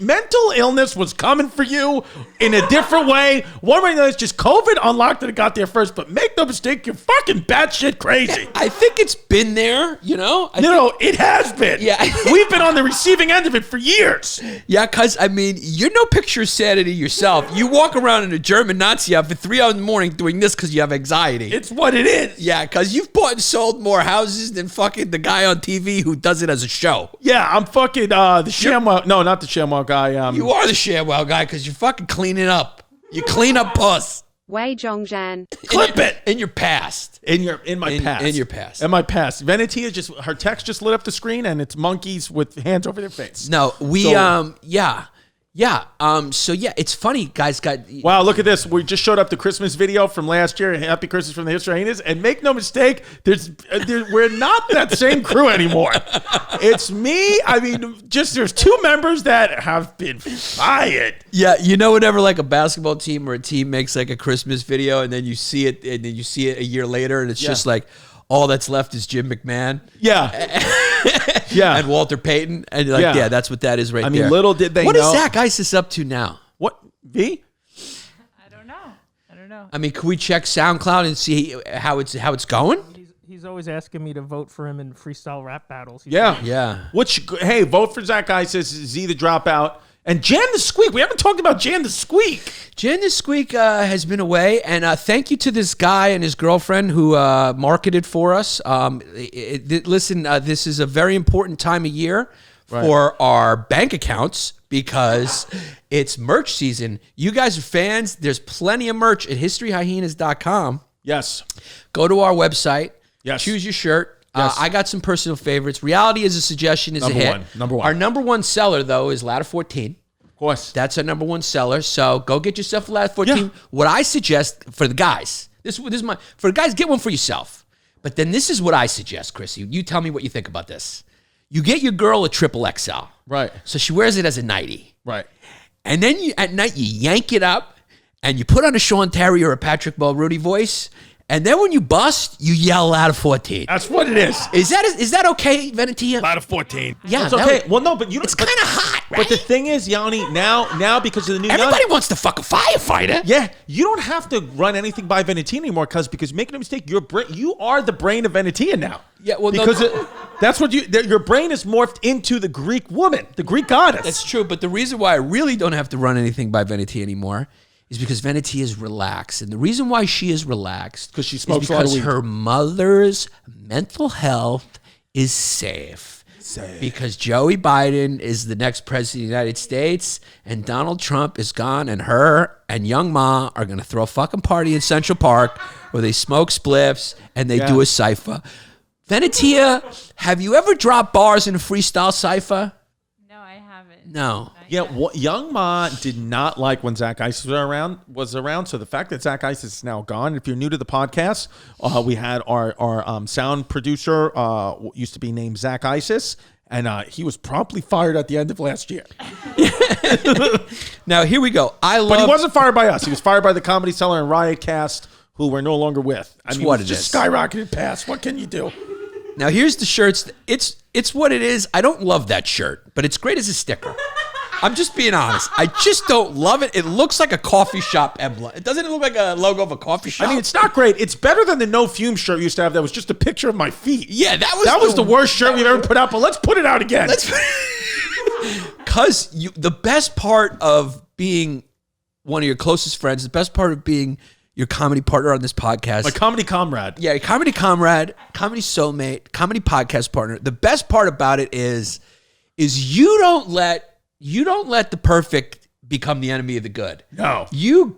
mental illness was coming for you in a different way. One way or another, it's just COVID unlocked it and got there first, but make no mistake, you're fucking batshit crazy. I think it's been there, you know? No, it has been. Yeah. We've been on the receiving end of it for years. Yeah, because, I mean, you're no picture of sanity yourself. You walk around in a German Nazi outfit 3 hours in the morning doing this because you have anxiety. It's what it is. Yeah, because you've bought and sold more houses than fucking the guy on TV who does it as a show. Yeah, I'm fucking the ShamWow. No, not the ShamWow guy. You are the ShamWow guy because you're fucking cleaning up. You clean up puss. Wei Zhongzhan. Clip it. In your past. In my past. In your past. In my past. Venetia her text just lit up the screen and it's monkeys with hands over their face. No, we, So- so yeah, it's funny, guys Wow, look at this. We just showed up the Christmas video from last year, Happy Christmas from the History Hyenas, and make no mistake, we're not that same crew anymore. It's me. I mean, there's 2 members that have been fired. Yeah, you know, whenever like a basketball team or a team makes like a Christmas video and then you see it a year later and it's just like all that's left is Jim McMahon. Yeah. Yeah. And Walter Payton. And you're like, yeah, that's what that is right there. I mean, little did they know. What is Zach Isis up to now? What? V? I don't know. I mean, can we check SoundCloud and see how it's going? He's always asking me to vote for him in freestyle rap battles. Yeah. Yeah. Hey, vote for Zach Isis, Z the Dropout, and Jan the Squeak. We haven't talked about Jan the Squeak. Jan the Squeak has been away, and thank you to this guy and his girlfriend who marketed for us. Listen, this is a very important time of year for our bank accounts because it's merch season. You guys are fans. There's plenty of merch at historyhyenas.com. Yes. Go to our website. Yes. Choose your shirt. Yes. I got some personal favorites. Reality is a suggestion is Number a hit. one. Number one. Our number one seller, though, is Ladder 14. Of course. That's our number one seller. So go get yourself a Ladder 14. Yeah. What I suggest for the guys, this is my for the guys, get one for yourself. But then this is what I suggest, Chrissy. You tell me what you think about this. You get your girl a triple XL. Right. So she wears it as a nightie. Right. And then at night you yank it up and you put on a Sean Terry or a Patrick Mulrooney voice. And then when you bust, you yell Ladder 14. That's what it is. Is that okay, Venetia? Out of 14. Yeah, It's okay. Well, no, but it's kind of hot. But the thing is, Yanni, now because of the new Everybody wants to fuck a firefighter. yeah, you don't have to run anything by Venetia anymore, because make no mistake, you are the brain of Venetia now. Yeah, well, because that's what your brain is morphed into the Greek woman, the Greek goddess. That's true, but the reason why I really don't have to run anything by Venetia anymore is because Venetia is relaxed. And the reason why she is relaxed 'Cause she smokes is a lot of because weed. her mother's mental health is safe. Because Joey Biden is the next president of the United States, and Donald Trump is gone, and her and Young Ma are going to throw a fucking party in Central Park where they smoke spliffs and they do a cypher. Venetia, have you ever dropped bars in a freestyle cypher? No, I haven't. No. Yeah, Young Ma did not like when Zach Isis was around. So the fact that Zach Isis is now gone. If you're new to the podcast, we had our sound producer used to be named Zach Isis, and he was promptly fired at the end of last year. Now here we go. But he wasn't fired by us. He was fired by the Comedy Cellar and Riotcast, who we're no longer with. I mean, what it's it just is. skyrocketed past. What can you do? Now here's the shirts. It's what it is. I don't love that shirt, but it's great as a sticker. I'm just being honest. I just don't love it. It looks like a coffee shop emblem. It doesn't look like a logo of a coffee shop. I mean, it's not great. It's better than the No Fume shirt we used to have that was just a picture of my feet. Yeah, that was the worst shirt we've ever put out, but let's put it out again. Because the best part of being one of your closest friends, the best part of being your comedy partner on this podcast. My comedy comrade. Yeah, comedy comrade, comedy soulmate, comedy podcast partner. The best part about it is you don't let the perfect become the enemy of the good. No. You're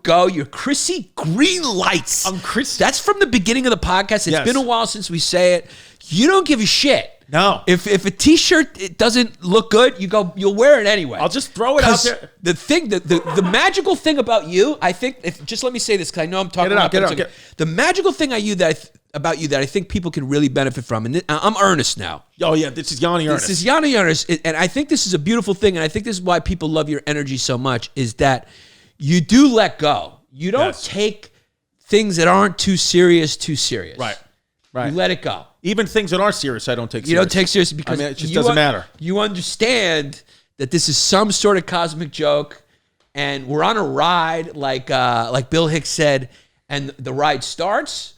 Chrissy Green Lights. I'm Chris. That's from the beginning of the podcast. It's Yes. been a while since we say it. You don't give a shit. No. If a t-shirt it doesn't look good, you'll wear it anyway. I'll just throw it out there. The magical thing about you, I think, just let me say this because I know I'm talking about Get. the magical thing about you that I think people can really benefit from, and I'm earnest now. Oh, yeah, this is Yanni Ernest. This is Yanni Ernest, and I think this is a beautiful thing, and I think this is why people love your energy so much, is that you do let go. You don't take things that aren't too serious. Right. You let it go. Even things that are serious, I don't take seriously. You don't take seriously because it just doesn't matter. You understand that this is some sort of cosmic joke, and we're on a ride, like Bill Hicks said, and the ride starts,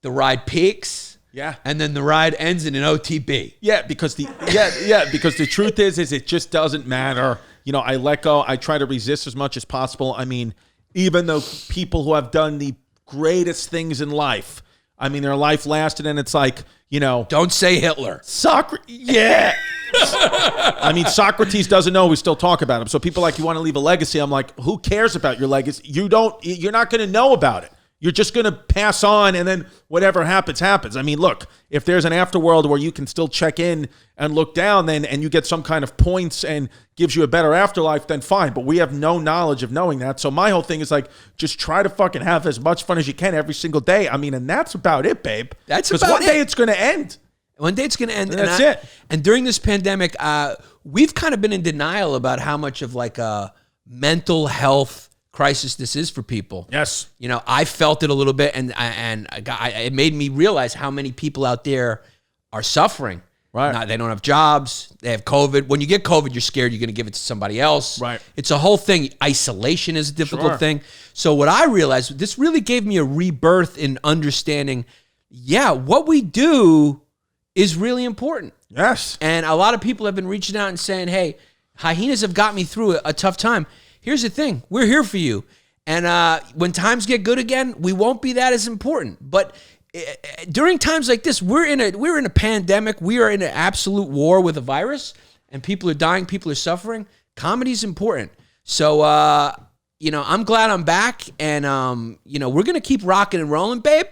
the ride peaks, and then the ride ends in an OTB. Yeah, because the truth is it just doesn't matter. You know, I let go. I try to resist as much as possible. I mean, even though people who have done the greatest things in life, I mean, their life lasted, and it's like, you know, Don't say Hitler. I mean, Socrates doesn't know. We still talk about him. So people like, you want to leave a legacy. I'm like, who cares about your legacy? You're not going to know about it. You're just going to pass on, and then whatever happens, happens. I mean, look, if there's an afterworld where you can still check in and look down, and you get some kind of points and gives you a better afterlife, then fine. But we have no knowledge of knowing that. So my whole thing is like, just try to fucking have as much fun as you can every single day. I mean, and that's about it, babe. That's because about one day it. it's going to end. One day it's going to end. And that's it. And during this pandemic, we've kind of been in denial about how much of like a mental health crisis this is for people. Yes. You know, I felt it a little bit, and it made me realize how many people out there are suffering. Right. They don't have jobs. They have COVID. When you get COVID, you're scared you're going to give it to somebody else. Right. It's a whole thing. Isolation is a difficult thing. So what I realized, this really gave me a rebirth in understanding, what we do is really important. Yes. And a lot of people have been reaching out and saying, hey, hyenas have got me through a tough time. Here's the thing. We're here for you. And when times get good again, we won't be that as important. But during times like this, we're in a pandemic. We are in an absolute war with a virus, and people are dying. People are suffering. Comedy is important. So, I'm glad I'm back. And, we're going to keep rocking and rolling, babe.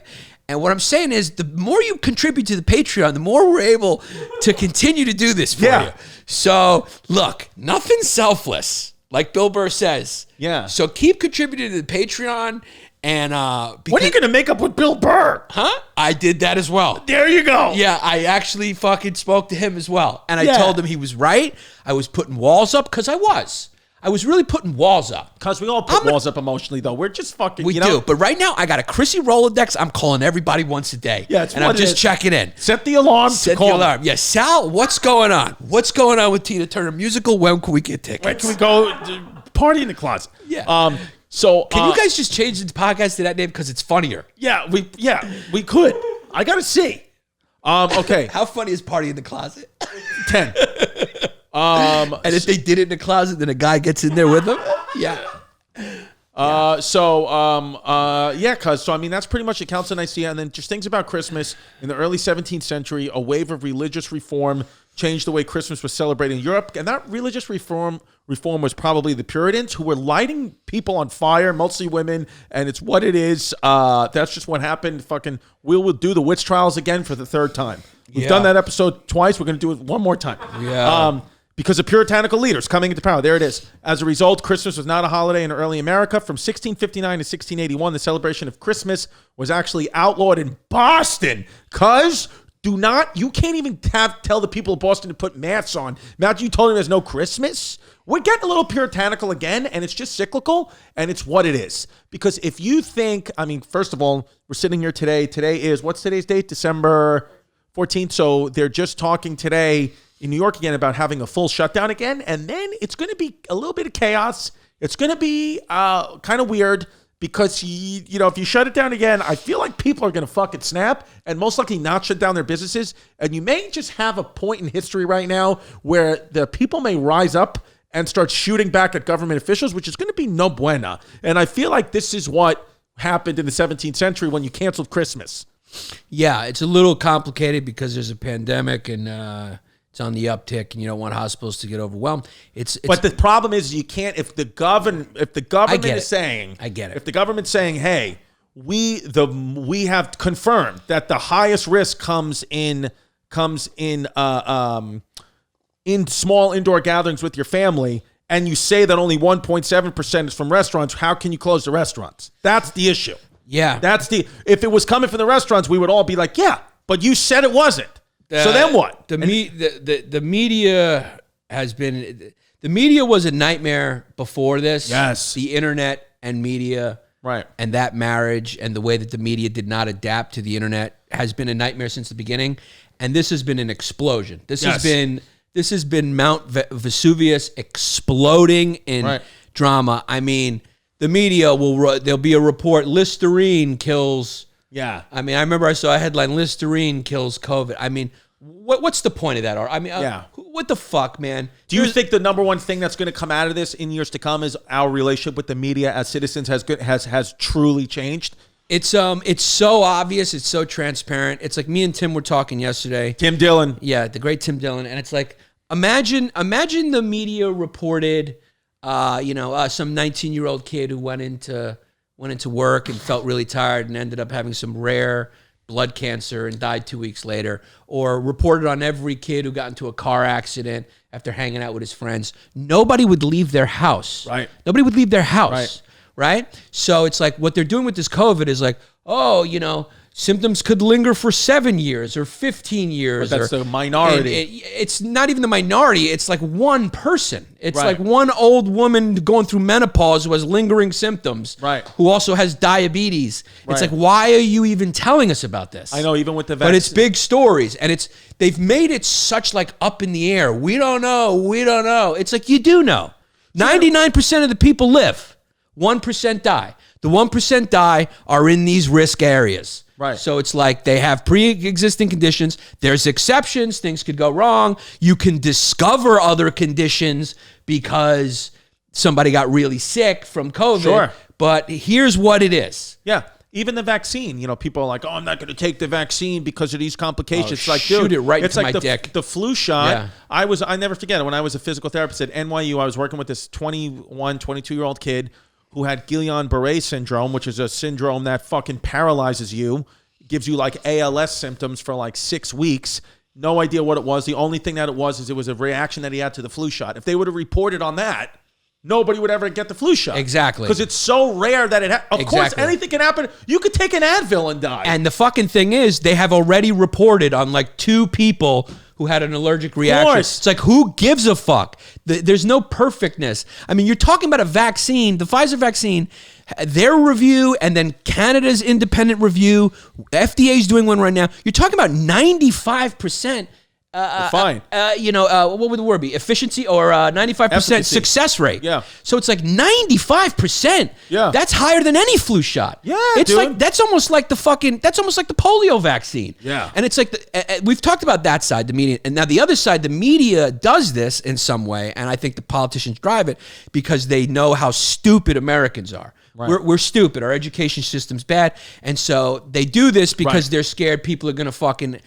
And what I'm saying is, the more you contribute to the Patreon, the more we're able to continue to do this for you. So, look, nothing's selfless, like Bill Burr says. Yeah. So keep contributing to the Patreon. And what are you going to make up with Bill Burr? Huh? I did that as well. There you go. Yeah, I actually fucking spoke to him as well. And I told him he was right. I was putting walls up because I was. I was really putting walls up. Because we all put walls up emotionally, though. We're just fucking, We do. But right now, I got a Chrissy Rolodex. I'm calling everybody once a day. Yeah, it's and what I'm it just is. checking in. Set the alarm to Set call the alarm. Yeah, Sal, what's going on? What's going on with Tina Turner musical? When can we get tickets? Where can we go party in the closet? Yeah. So Can you guys just change the podcast to that name because it's funnier? Yeah, we could. I gotta see. Okay. How funny is Party in the Closet? 10. And if they did it in the closet, then a guy gets in there with them? Yeah. So I mean, that's pretty much the Council of Nicaea. And then just things about Christmas. In the early 17th century, a wave of religious reform changed the way Christmas was celebrated in Europe. And that religious reform was probably the Puritans, who were lighting people on fire, mostly women. And it's what it is. That's just what happened. Fucking, we'll do the witch trials again for the third time. We've done that episode twice. We're going to do it one more time. Yeah. Because of puritanical leaders coming into power. There it is. As a result, Christmas was not a holiday in early America. From 1659 to 1681, the celebration of Christmas was actually outlawed in Boston. You can't even tell the people of Boston to put masks on. Imagine you told them there's no Christmas. We're getting a little puritanical again, and it's just cyclical, and it's what it is. Because if you think, I mean, first of all, we're sitting here today. Today is, what's today's date? December 14th. So they're just talking today in New York again about having a full shutdown again. And then it's going to be a little bit of chaos. It's going to be kind of weird because, if you shut it down again, I feel like people are going to fucking snap and most likely not shut down their businesses. And you may just have a point in history right now where the people may rise up and start shooting back at government officials, which is going to be no buena. And I feel like this is what happened in the 17th century when you canceled Christmas. Yeah, it's a little complicated because there's a pandemic and it's on the uptick, and you don't want hospitals to get overwhelmed. But the problem is you can't. If the government is saying, I get it. If the government's saying, hey, we have confirmed that the highest risk comes in small indoor gatherings with your family, and you say that only 1.7% is from restaurants, how can you close the restaurants? That's the issue. Yeah. If it was coming from the restaurants, we would all be like, yeah, but you said it wasn't. So then what? The media has been, the media was a nightmare before this. Yes. The internet and media. Right. And that marriage and the way that the media did not adapt to the internet has been a nightmare since the beginning. And this has been an explosion. This has been Mount Vesuvius exploding in drama. I mean, the media there'll be a report, Listerine kills. Yeah. I mean, I remember I saw a headline, Listerine kills COVID. I mean, what's the point of that? I mean, what the fuck, man? Do you think the number one thing that's going to come out of this in years to come is our relationship with the media as citizens has truly changed? It's so obvious. It's so transparent. It's like me and Tim were talking yesterday. Tim Dillon. Yeah, the great Tim Dillon. And it's like, imagine the media reported, some 19-year-old kid who went into work and felt really tired and ended up having some rare blood cancer and died 2 weeks later, or reported on every kid who got into a car accident after hanging out with his friends. Nobody would leave their house. Right. Nobody would leave their house. Right? So it's like what they're doing with this COVID is like, symptoms could linger for 7 years or 15 years. But that's the minority. It's not even the minority. It's like one person. It's like one old woman going through menopause who has lingering symptoms. Right. Who also has diabetes. It's like, why are you even telling us about this? I know, even with the vaccine. But it's big stories. And they've made it such like up in the air. We don't know. It's like, you do know. 99% of the people live. 1% die. The 1% die are in these risk areas. Right. So it's like they have pre-existing conditions. There's exceptions. Things could go wrong. You can discover other conditions because somebody got really sick from COVID. Sure. But here's what it is. Yeah. Even the vaccine, people are like, oh, I'm not going to take the vaccine because of these complications. It's like, shoot dude, it right it's into like my dick. The flu shot. Yeah. I never forget it. When I was a physical therapist at NYU, I was working with this 21, 22-year-old kid who had Guillain-Barre Syndrome, which is a syndrome that fucking paralyzes you, gives you like ALS symptoms for like 6 weeks. No idea what it was. The only thing that it was a reaction that he had to the flu shot. If they would have reported on that, nobody would ever get the flu shot. Exactly. Because it's so rare that of course, anything can happen. You could take an Advil and die. And the fucking thing is, they have already reported on like 2 people who had an allergic reaction. course. It's like, who gives a fuck? There's no perfectness. I mean, you're talking about a vaccine, the Pfizer vaccine, their review, and then Canada's independent review. FDA's doing one right now. You're talking about 95%. Fine. What would the word be? Efficiency or 95% Efficacy. success rate. Yeah. So it's like 95%. Yeah. That's higher than any flu shot. Yeah, it's dude. like that's almost like the polio vaccine. Yeah. And it's like we've talked about that side, the media, and now the other side, the media does this in some way, and I think the politicians drive it because they know how stupid Americans are. Right. We're stupid. Our education system's bad. And so they do this because they're scared people are going to fucking,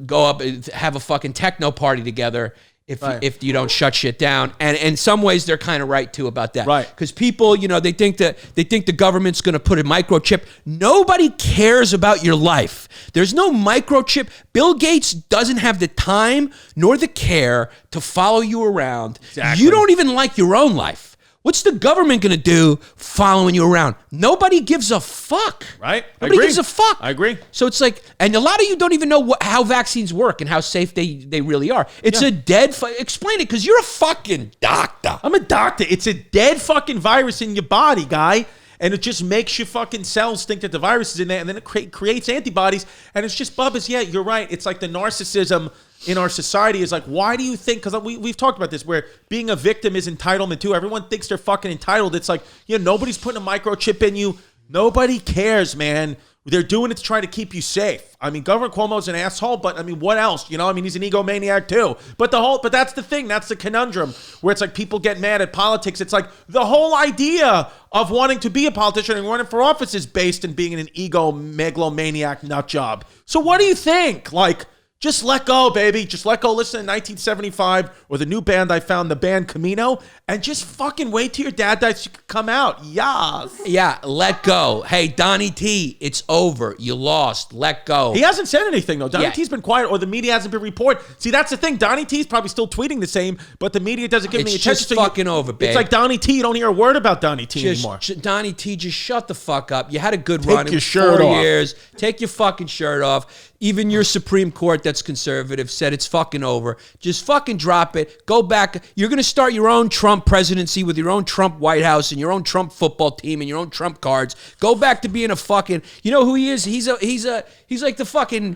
go up and have a fucking techno party together if you don't shut shit down. And in some ways, they're kind of right, too, about that. Right. Because people, they think the government's going to put a microchip. Nobody cares about your life. There's no microchip. Bill Gates doesn't have the time nor the care to follow you around. Exactly. You don't even like your own life. What's the government going to do following you around? Nobody gives a fuck. Right? Nobody gives a fuck. I agree. So it's like, and a lot of you don't even know how vaccines work and how safe they really are. It's a dead, explain it, because you're a fucking doctor. I'm a doctor. It's a dead fucking virus in your body, guy. And it just makes your fucking cells think that the virus is in there, and then it creates antibodies. And it's just, Bubba's, yeah, you're right. It's like the narcissism in our society is like, why do you think, because we've talked about this, where being a victim is entitlement too. Everyone thinks they're fucking entitled. It's like, nobody's putting a microchip in you. Nobody cares, man. They're doing it to try to keep you safe. I mean, Governor Cuomo's an asshole, but I mean, what else? He's an egomaniac too. But that's the thing. That's the conundrum where it's like people get mad at politics. It's like the whole idea of wanting to be a politician and running for office is based in being an megalomaniac nut job. So what do you think? Like, just let go, baby. Just let go. Listen to 1975 or the new band I found, the band Camino, and just fucking wait till your dad dies so you can come out. Yes. Yeah, let go. Hey, Donnie T, it's over. You lost. Let go. He hasn't said anything, though. Donnie Yeah. T's been quiet, or the media hasn't been reported. See, that's the thing. Donnie T's probably still tweeting the same, but the media doesn't give It's me attention. just fucking over, babe. It's like Donnie T. You don't hear a word about Donnie T anymore. Donnie T, just shut the fuck up. You had a good Take run. It your was shirt 4 off. years. Take your fucking shirt off. Even your Supreme Court that's conservative said it's fucking over. Just fucking drop it. Go back. You're going to start your own Trump presidency with your own Trump White House and your own Trump football team and your own Trump cards. Go back to being a fucking, you know who he is? He's like the fucking,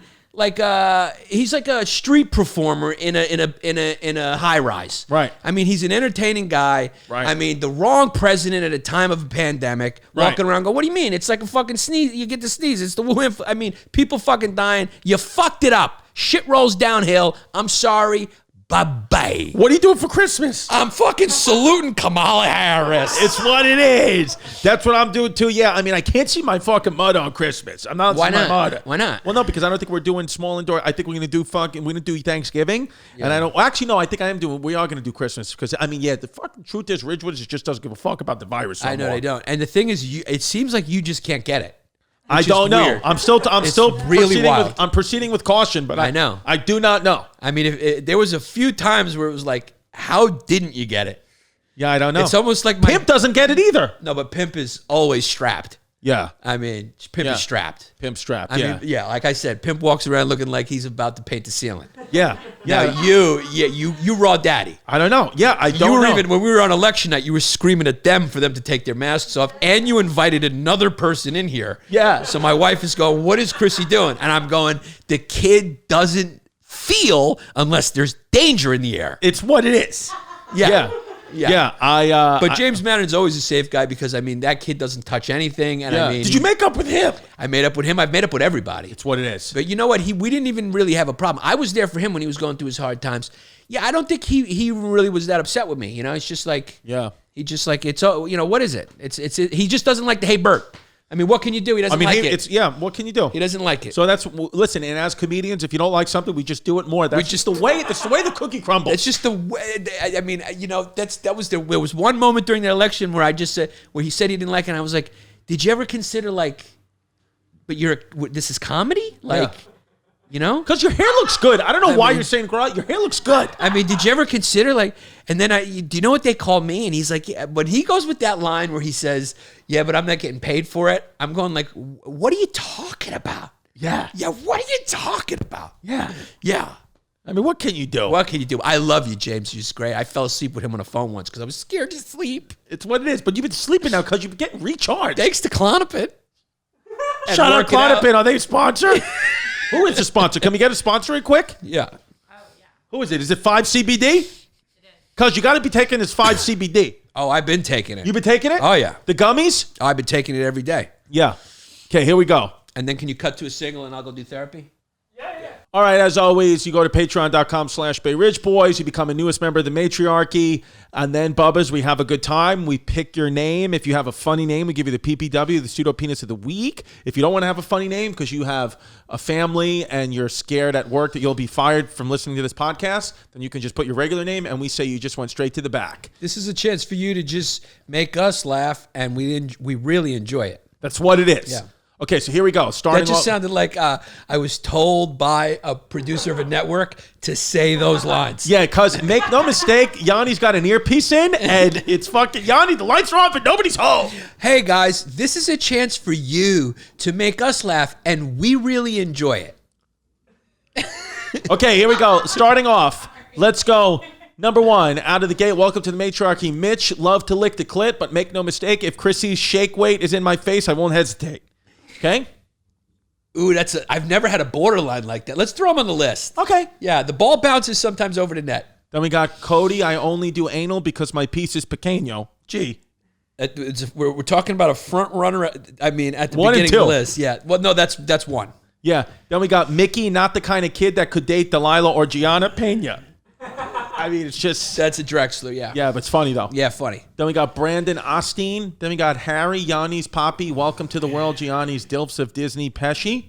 he's like a street performer in a high rise. Right. I mean, he's an entertaining guy. Right. I mean, the wrong president at a time of a pandemic, walking around going, what do you mean? It's like a fucking sneeze. You get to sneeze. It's the woman. I mean, people fucking dying. You fucked it up. Shit rolls downhill. I'm sorry. Bye-bye. What are you doing for Christmas? I'm fucking saluting Kamala Harris. It's what it is. That's what I'm doing too. Yeah, I mean, I can't see my fucking mud on Christmas. I'm not Why seeing my not? mud. Why not? Well, no, because I don't think we're doing small indoor. I think we're gonna do Thanksgiving, and I don't. Well, actually, no, I think we are gonna do Christmas because I mean, yeah, the fucking truth is, Ridgewood just doesn't give a fuck about the virus. I know anymore. they don't. And the thing is, it seems like you just can't get it. I which is don't know. weird. I'm still really proceeding wild. I'm proceeding with caution, but I know. I do not know. I mean, there was a few times where it was like, how didn't you get it? Yeah, I don't know. It's almost like Pimp doesn't get it either. No, but Pimp is always strapped. Yeah, I mean, Pimp Yeah. is strapped. Pimp strapped. I mean, yeah, like I said, Pimp walks around looking like he's about to paint the ceiling. yeah. Now you raw daddy. I don't know. Yeah, I don't You were know. even when we were on election night, you were screaming at them for them to take their masks off, and you invited another person in here. Yeah. So my wife is going, "What is Chrissy doing?" And I'm going, "The kid doesn't feel unless there's danger in the air." It's what it is. Yeah. Yeah. But James Madden's always a safe guy because I mean that kid doesn't touch anything, and I mean, did you make up with him? I made up with him. I've made up with everybody. It's what it is. But you know what? We didn't even really have a problem. I was there for him when he was going through his hard times. Yeah, I don't think he really was that upset with me. You know, it's just like he just like what is it? It's he just doesn't like the hey Bert. I mean, what can you do? He doesn't like it. What can you do? He doesn't like it. So listen. And as comedians, if you don't like something, we just do it more. That's just the way. That's the way the cookie crumbles. It's just the way. I mean, there was one moment during the election where I just said where he said he didn't like it. And I was like, did you ever consider but this is comedy, You know? Because your hair looks good. I don't know why you're saying grow out. Your hair looks good. I mean, did you ever consider and then do you know what they call me? And he's like, yeah, when he goes with that line where he says, yeah, but I'm not getting paid for it. I'm going like, what are you talking about? Yeah. Yeah, what are you talking about? Yeah. Yeah. I mean, what can you do? What can you do? I love you, James. You're just great. I fell asleep with him on the phone once because I was scared to sleep. It's what it is. But you've been sleeping now because you've been getting recharged. Thanks to Klonopin. Shout out Klonopin. Are they a sponsor? Who is the sponsor? Can we get a sponsor real quick? Yeah. Who is it? Is it 5-CBD? It is. Because you got to be taking this 5-CBD. Oh, I've been taking it. You've been taking it? Oh, yeah. The gummies? Oh, I've been taking it every day. Yeah. Okay, here we go. And then can you cut to a single and I'll go do therapy? All right, as always, you go to patreon.com/Bay Ridge Boys. You become a newest member of the matriarchy. And then, Bubbas, we have a good time. We pick your name. If you have a funny name, we give you the PPW, the pseudo penis of the week. If you don't want to have a funny name because you have a family and you're scared at work that you'll be fired from listening to this podcast, then you can just put your regular name and we say you just went straight to the back. This is a chance for you to just make us laugh, and we really enjoy it. That's what it is. Yeah. Okay, so here we go. That just sounded like I was told by a producer of a network to say those lines. Yeah, because make no mistake, Yanni's got an earpiece in, and it's fucking Yanni. The lights are off, and nobody's home. Hey guys, this is a chance for you to make us laugh, and we really enjoy it. Okay, here we go. Starting off, let's go. Number one, out of the gate, welcome to the matriarchy. Mitch, love to lick the clit, but make no mistake, if Chrissy's shake weight is in my face, I won't hesitate. Okay? Ooh, I've never had a borderline like that. Let's throw them on the list. Okay. Yeah, the ball bounces sometimes over the net. Then we got Cody. I only do anal because my piece is pequeño. Gee. We're talking about a front runner. I mean, at the One and beginning of two. the list. Yeah. Well, no, that's one. Yeah. Then we got Mickey, not the kind of kid that could date Delilah or Gianna Pena. I mean, it's just... That's a Drexler, yeah. Yeah, but it's funny, though. Yeah, funny. Then we got Brandon Osteen. Then we got Harry, Yanni's Poppy. Welcome to the world, Gianni's Dilfs of Disney, Pesci.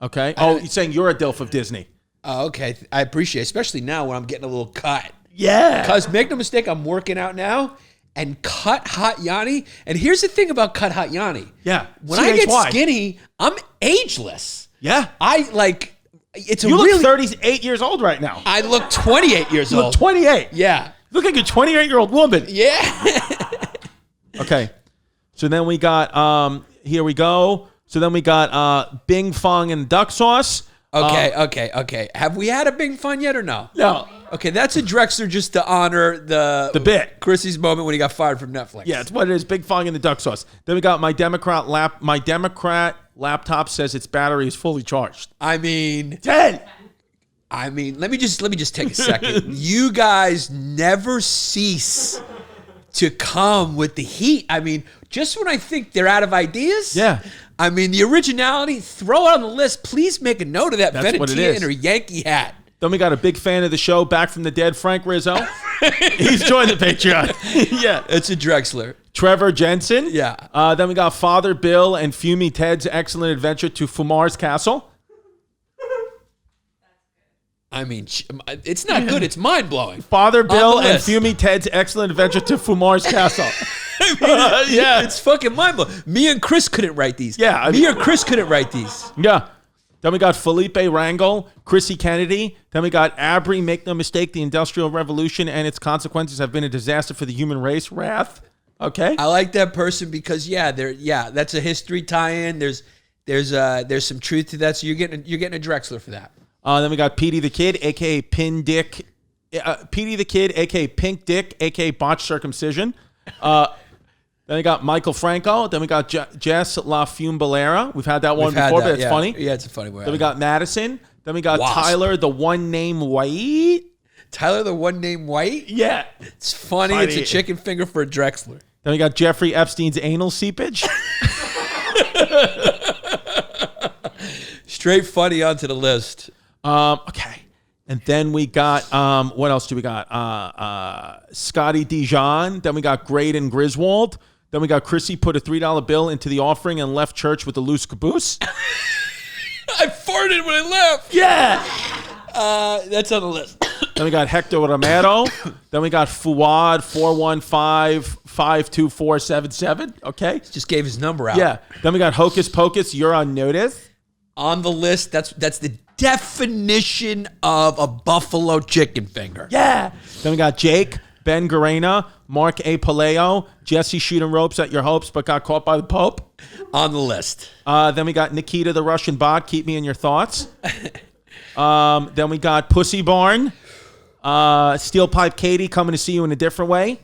Okay. Oh, you're saying you're a Dilf of Disney. Oh, okay. I appreciate it, especially now when I'm getting a little cut. Yeah. Because make no mistake, I'm working out now, and cut hot Yanni. And here's the thing about cut hot Yanni. Yeah. When I get CHY. skinny, I'm ageless. Yeah. It's You a look really... 38 years old right now. I look 28 years You old. look 28. Yeah. Look like a 28-year-old woman. Yeah. Okay. So then we got, here we go. So then we got Bing Fong and duck sauce. Okay. Have we had a Bing Fun yet or no? No. Okay, that's a Drexler just to honor the bit. Chrissy's moment when he got fired from Netflix. Yeah, it's what it is. Big Fong and the duck sauce. Then we got my Democrat laptop says its battery is fully charged. I mean, Dead. let me just take a second. You guys never cease to come with the heat. I mean, just when I think they're out of ideas. Yeah. I mean, the originality, throw it on the list. Please make a note of that That's what it Venetia is. in her Yankee hat. Then we got a big fan of the show, back from the dead, Frank Rizzo. He's joined the Patreon. Yeah. It's a Drexler. Trevor Jensen. Yeah. Then we got Father Bill and Fumi Ted's excellent adventure to Fumar's castle. I mean, it's not good. It's mind-blowing. Father Bill On the and list. Fumi Ted's excellent adventure to Fumar's castle. Yeah. It's fucking mind-blowing. Me and Chris couldn't write these. Yeah, Me or Chris couldn't write these. Yeah. Then we got Felipe Rangel, Chrissy Kennedy. Then we got Abri, make no mistake, the Industrial Revolution and its consequences have been a disaster for the human race. Wrath. Okay. I like that person because that's a history tie-in. There's some truth to that. So you're getting a Drexler for that. Then we got Petey the Kid, aka Pin Dick. Petey the Kid, aka Pink Dick, aka Botched Circumcision. Then we got Michael Franco. Then we got Jess La Fumbalera. We've had that one before, but it's funny. Yeah, it's a funny one. Then we got Madison. Then we got Wasp. Tyler, the one name White. Tyler, the one name White. Yeah. It's funny. It's a chicken finger for a Drexler. Then we got Jeffrey Epstein's anal seepage. Straight funny onto the list. Okay. And then we got, what else do we got? Scotty Dijon. Then we got Graydon Griswold. Then we got Chrissy put a $3 bill into the offering and left church with a loose caboose. I farted when I left. Yeah. That's on the list. Then we got Hector Romero. Then we got Fuad 415-52477. Okay. Just gave his number out. Yeah. Then we got Hocus Pocus. You're on notice. On the list, that's the definition of a buffalo chicken finger. Yeah. Then we got Jake, Ben Garena, Mark A. Paleo, Jesse shooting ropes at your hopes but got caught by the Pope. On the list. Then we got Nikita the Russian bot. Keep me in your thoughts. Then we got Pussy Barn. Steel Pipe Katie, coming to see you in a different way.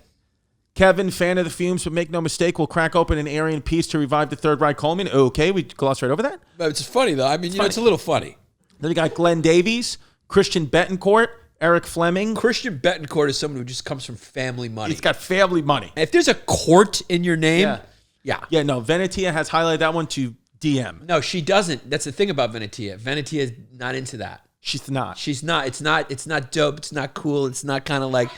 Kevin, fan of the fumes, but make no mistake, will crack open an Aryan peace to revive the Third Reich Coleman. Okay, we glossed right over that. But it's funny, though. I mean, it's a little funny. Then we got Glenn Davies, Christian Betancourt, Eric Fleming. Christian Betancourt is someone who just comes from family money. He's got family money. If there's a court in your name, yeah. Yeah, no, Venetia has highlighted that one to DM. No, she doesn't. That's the thing about Venetia. Venetia is not into that. She's not. She's not. It's not dope. It's not cool. It's not kind of like...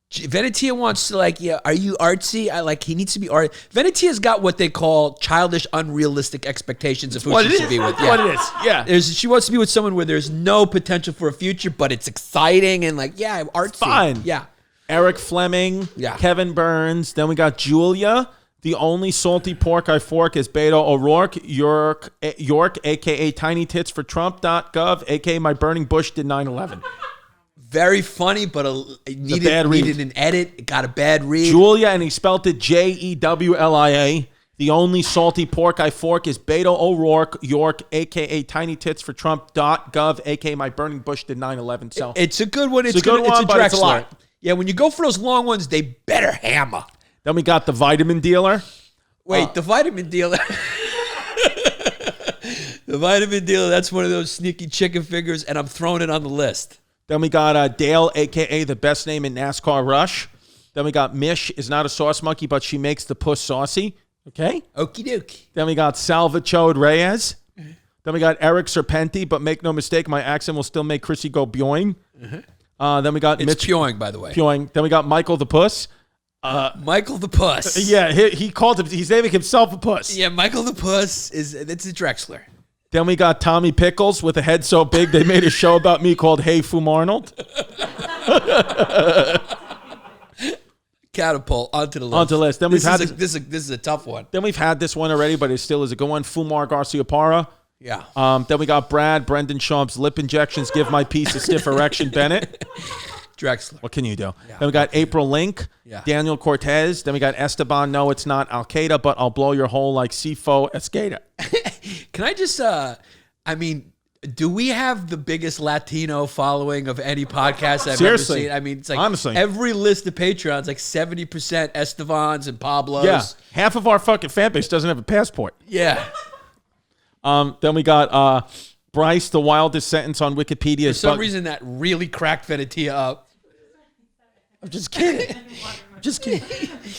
Venetia wants to are you artsy? He needs to be art. Venetia's got what they call childish, unrealistic expectations of who she should be with. What it is, yeah. She wants to be with someone where there's no potential for a future, but it's exciting and artsy. Fun. Yeah. Eric Fleming, Kevin Burns. Then we got Julia. The only salty pork I fork is Beto O'Rourke, York, a.k.a. Tiny Tits for Trump.gov, a.k.a. My Burning Bush did 9/11. Very funny, but it needed an edit. It got a bad read. Julia, and he spelt it Jewlia. The only salty pork I fork is Beto O'Rourke, York, a.k.a. Tiny Tits for Trump.gov, a.k.a. My Burning Bush did 9/11. So it's a good one. It's a good one, but it's a lot. Yeah, when you go for those long ones, they better hammer. Then we got the vitamin dealer. Wait, the vitamin dealer. The vitamin dealer, that's one of those sneaky chicken fingers, and I'm throwing it on the list. Then we got Dale, a.k.a. the best name in NASCAR Rush. Then we got Mish, is not a sauce monkey, but she makes the puss saucy. Okay? Okie dokie. Then we got Salvachode Reyes. Then we got Eric Serpenti, but make no mistake, my accent will still make Chrissy go boing. Then we got It's Mitch. Pyoing, by the way. Pyoing. Then we got Michael the Puss. Michael the Puss. Yeah, he called him, he's naming himself a puss. Yeah, Michael the Puss it's a Drexler. Then we got Tommy Pickles with a head so big they made a show about me called Hey Fum Arnold. Catapult onto the list. Onto the list. Then this is a tough one. Then we've had this one already, but it still is a good one. Fumar Garcia Parra. Yeah. Then we got Brendan Schaub's lip injections give my piece a stiff erection, Bennett. Drexler. What can you do? Yeah. Then we got April Link, Daniel Cortez. Then we got Esteban. No, it's not Al Qaeda, but I'll blow your hole like Sifo Escada. Can I just? Do we have the biggest Latino following of any podcast I've ever seen? I mean, it's like honestly, every list of Patreons, like 70% Estevans and Pablos. Yeah, half of our fucking fan base doesn't have a passport. Yeah. Then we got Bryce, the wildest sentence on Wikipedia. For some reason, that really cracked Venetia up. I'm just kidding.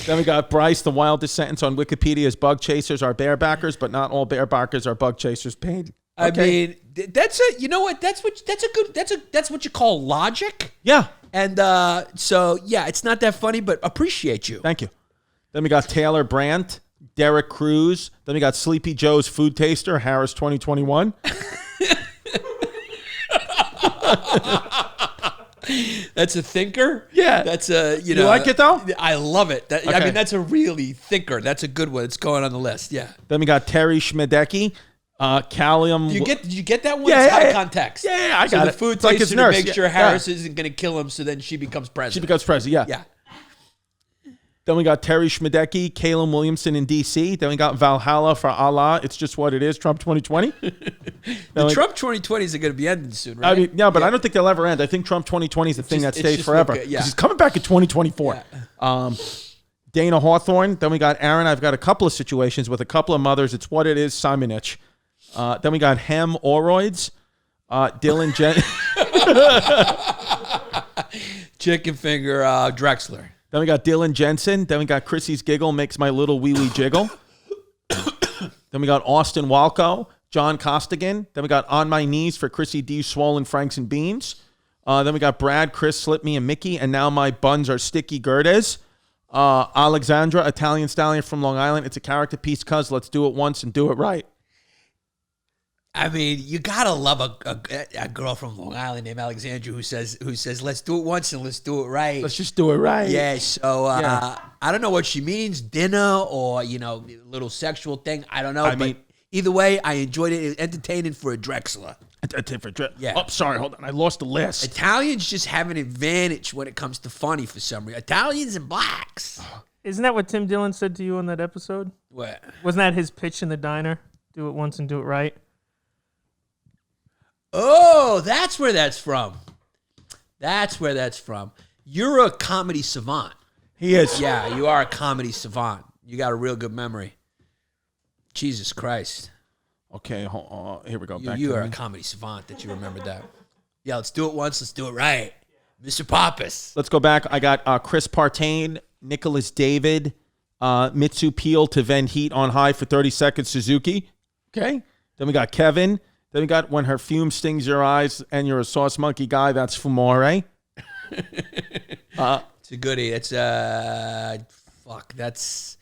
Then we got Bryce, the wildest sentence on Wikipedia is bug chasers are bearbackers, but not all bearbackers are bug chasers paid. Okay. I mean, that's a, you know what? That's what you call logic. Yeah. And so, yeah, it's not that funny, but appreciate you. Thank you. Then we got Taylor Brandt, Derek Cruz. Then we got Sleepy Joe's food taster, Harris 2021. That's a thinker. Yeah. That's a, You like it though? I love it. I Okay. mean, that's a really thinker. That's a good one. It's going on the list. Yeah. Then we got Terry Schmidecki, Callium. Did you get that one? Yeah, It's yeah, high yeah. context. Yeah, I so got the it. food It's like taster his to nurse. make sure Yeah. Harris isn't going to kill him, so then she becomes president. She becomes president, Yeah. Then we got Terry Schmidecki, Caleb Williamson in D.C. Then we got Valhalla for Allah. It's just what it is, Trump 2020. The Trump 2020s are going to be ending soon, right? I mean, yeah, but I don't think they'll ever end. I think Trump 2020 is the thing that stays forever. Yeah. He's coming back in 2024. Yeah. Dana Hawthorne. Then we got Aaron. I've got a couple of situations with a couple of mothers. It's what it is, Simonich. Then we got Hem Oroids. Dylan Chicken finger Drexler. Then we got Dylan Jensen. Then we got Chrissy's Giggle makes my little wee wee jiggle. Then we got Austin Walco, John Costigan. Then we got On My Knees for Chrissy D. Swollen Franks and Beans. Then we got Brad, Chris, Slip Me, and Mickey. And now my buns are sticky Gerdes. Alexandra, Italian stallion from Long Island. It's a character piece, cuz let's do it once and do it right. I mean, you gotta love a girl from Long Island named Alexandra who says let's do it once and let's do it right. Let's just do it right. Yeah. So I don't know what she means, dinner or little sexual thing. I don't know. But either way, I enjoyed it. It was entertaining for a Drexler. Yeah. Oh, sorry. Hold on. I lost the list. Italians just have an advantage when it comes to funny for some reason. Italians and blacks. Isn't that what Tim Dillon said to you on that episode? What? Wasn't that his pitch in the diner? Do it once and do it right. Oh, that's where that's from. You're a comedy savant. He is. Yeah, you are a comedy savant. You got a real good memory. Jesus Christ. Okay, here we go. Back You to are me. a comedy savant that you remembered that. Yeah, let's do it once. Let's do it right. Mr. Pappas. Let's go back. I got Chris Partain, Nicholas David, Mitsu Peel to vend heat on high for 30 seconds, Suzuki. Okay. Then we got Kevin. Then we got when her fume stings your eyes and you're a sauce monkey guy. That's Fumore. It's a goodie. It's fuck. There's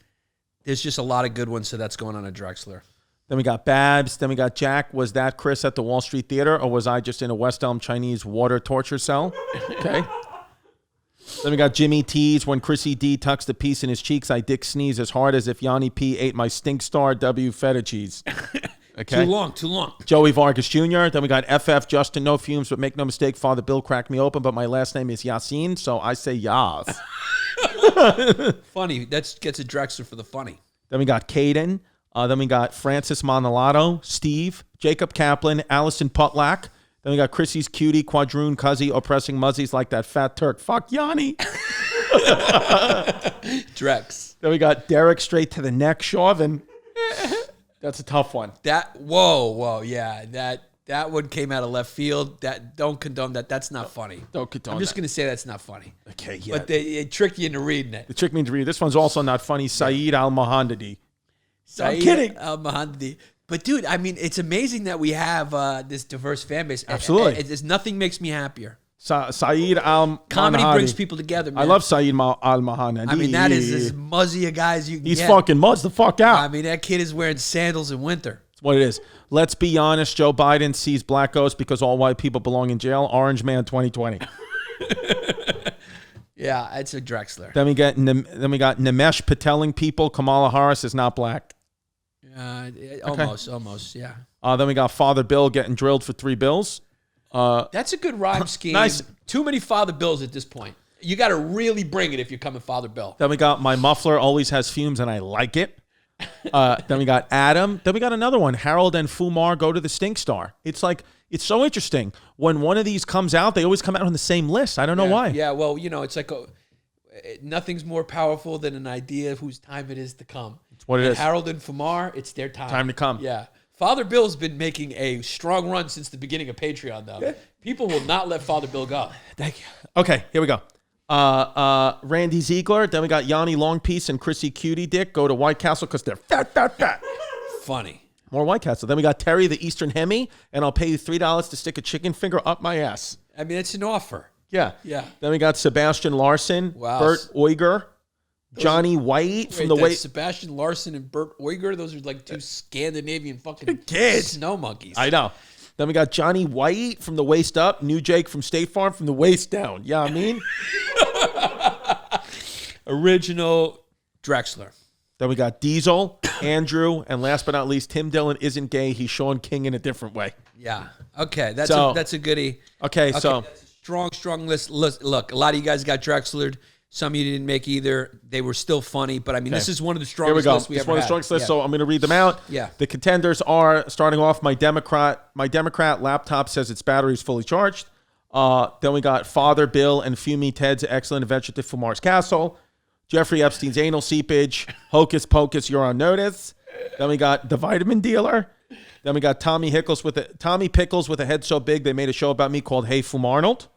just a lot of good ones. So that's going on at Drexler. Then we got Babs. Then we got Jack. Was that Chris at the Wall Street Theater, or was I just in a West Elm Chinese water torture cell? Okay. Then we got Jimmy T's. When Chrissy D tucks the piece in his cheeks, I dick sneeze as hard as if Yanni P ate my stink star W feta cheese. Okay. Too long. Joey Vargas Jr. Then we got FF Justin. No fumes, but make no mistake, Father Bill cracked me open, but my last name is Yasin, so I say Yaz. Funny. That gets a Drexler for the funny. Then we got Caden. Then we got Francis Monalato, Steve, Jacob Kaplan, Allison Putlack. Then we got Chrissy's cutie, Quadroon, Cuzzy, oppressing muzzies like that fat Turk. Fuck Yanni. Drex. Then we got Derek straight to the neck, Chauvin. That's a tough one. Whoa, yeah. That one came out of left field. Don't condone that. That's not funny. Don't condone I'm just that. going to say that's not funny. Okay, yeah. But it tricked you into reading it. The trick means to read. This one's also not funny. Saeed Al-Mohandadi. I'm Saeed kidding. Al-Mohandadi. But dude, I mean, it's amazing that we have this diverse fan base. Absolutely. Nothing makes me happier. Saeed Al-Mohandadi. Comedy brings people together, man. I love Saeed Al-Mohandadi. I mean, that is as muzzy a guy as you can He's get. fucking muzz the fuck out. I mean, that kid is wearing sandals in winter. That's what it is. Let's be honest. Joe Biden sees black ghosts because all white people belong in jail. Orange Man 2020. Yeah, it's a Drexler. Then we got Nimesh Pateling people. Kamala Harris is not black. Almost, yeah. Then we got Father Bill getting drilled for $3 bills. That's a good rhyme scheme. Nice. Too many Father Bills at this point. You got to really bring it if you're coming Father Bill. Then we got my muffler always has fumes and I like it. Then we got Adam. Then we got another one. Harold and Fumar go to the Stink Star. It's like, it's so interesting. When one of these comes out, they always come out on the same list. I don't know why. Yeah, well, it's like nothing's more powerful than an idea of whose time it is to come. It's what it is. Harold and Fumar, it's their time. Time to come. Yeah. Father Bill's been making a strong run since the beginning of Patreon, though. People will not let Father Bill go. Thank you. Okay, here we go. Randy Ziegler. Then we got Yanni Longpiece and Chrissy Cutie Dick go to White Castle because they're fat. Funny. More White Castle. Then we got Terry the Eastern Hemi, and I'll pay you $3 to stick a chicken finger up my ass. I mean, it's an offer. Yeah. Yeah. Then we got Sebastian Larson, Wow. Bert Uyghur, Johnny White from the way. Sebastian Larson and Bert Uyghur, those are like two Scandinavian fucking Kids. snow monkeys. I know. Then we got Johnny White from the waist up, New Jake from State Farm from the waist down. Yeah, I mean. Original Drexler. Then we got Diesel, Andrew, and last but not least, Tim Dillon isn't gay. He's Sean King in a different way. Yeah. Okay. That's a goodie. Okay, so That's a strong list. Look, a lot of you guys got Drexlered. Some of you didn't make either. They were still funny, but I mean, this is one of the here we strongest go. lists we It's ever one of the had. strongest lists, Yeah. so I'm going to read them out. Yeah. The contenders are, starting off, my Democrat laptop says its battery is fully charged. Then we got Father Bill and Fumi Ted's excellent adventure to Fumar's Castle. Jeffrey Epstein's anal seepage. Hocus Pocus, you're on notice. Then we got The Vitamin Dealer. Then we got Tommy Pickles with a head so big they made a show about me called Hey Fum Arnold.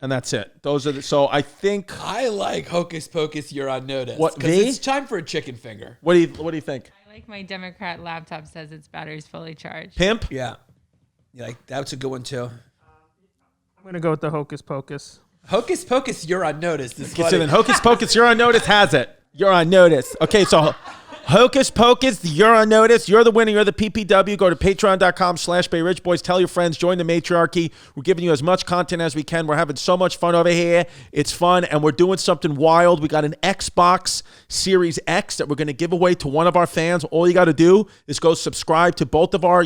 And that's it. Those are so I think. I like Hocus Pocus, you're on notice. What, 'cause me? It's time for a chicken finger. What do you think? I like my Democrat laptop says its battery's fully charged. Pimp? Yeah. Like that's a good one too. I'm gonna go with the Hocus Pocus. Hocus Pocus, you're on notice. This is So then Hocus Pocus, you're on notice, has it. You're on notice. Okay, so Hocus Pocus, you're on notice. You're the winner. You're the PPW. Go to patreon.com/BayRichBoys. Tell your friends. Join the matriarchy. We're giving you as much content as we can. We're having so much fun over here. It's fun, and we're doing something wild. We got an Xbox Series X that we're going to give away to one of our fans. All you got to do is go subscribe to both of our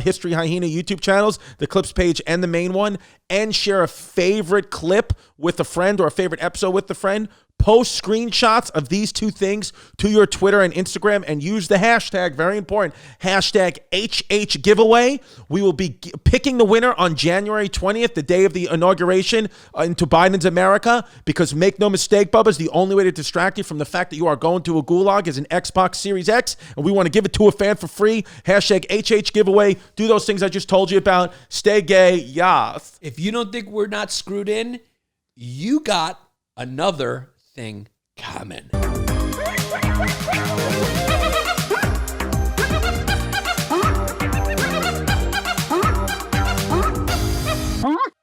History Hyena YouTube channels, the Clips page and the main one, and share a favorite clip with a friend or a favorite episode with a friend. Post screenshots of these two things to your Twitter and Instagram and use the hashtag, very important, hashtag HH giveaway. We will be picking the winner on January 20th, the day of the inauguration into Biden's America, because make no mistake, Bubba's, the only way to distract you from the fact that you are going to a gulag is an Xbox Series X, and we want to give it to a fan for free. Hashtag HH giveaway. Do those things I just told you about. Stay gay. Yes. If you don't think we're not screwed in, you got another thing coming.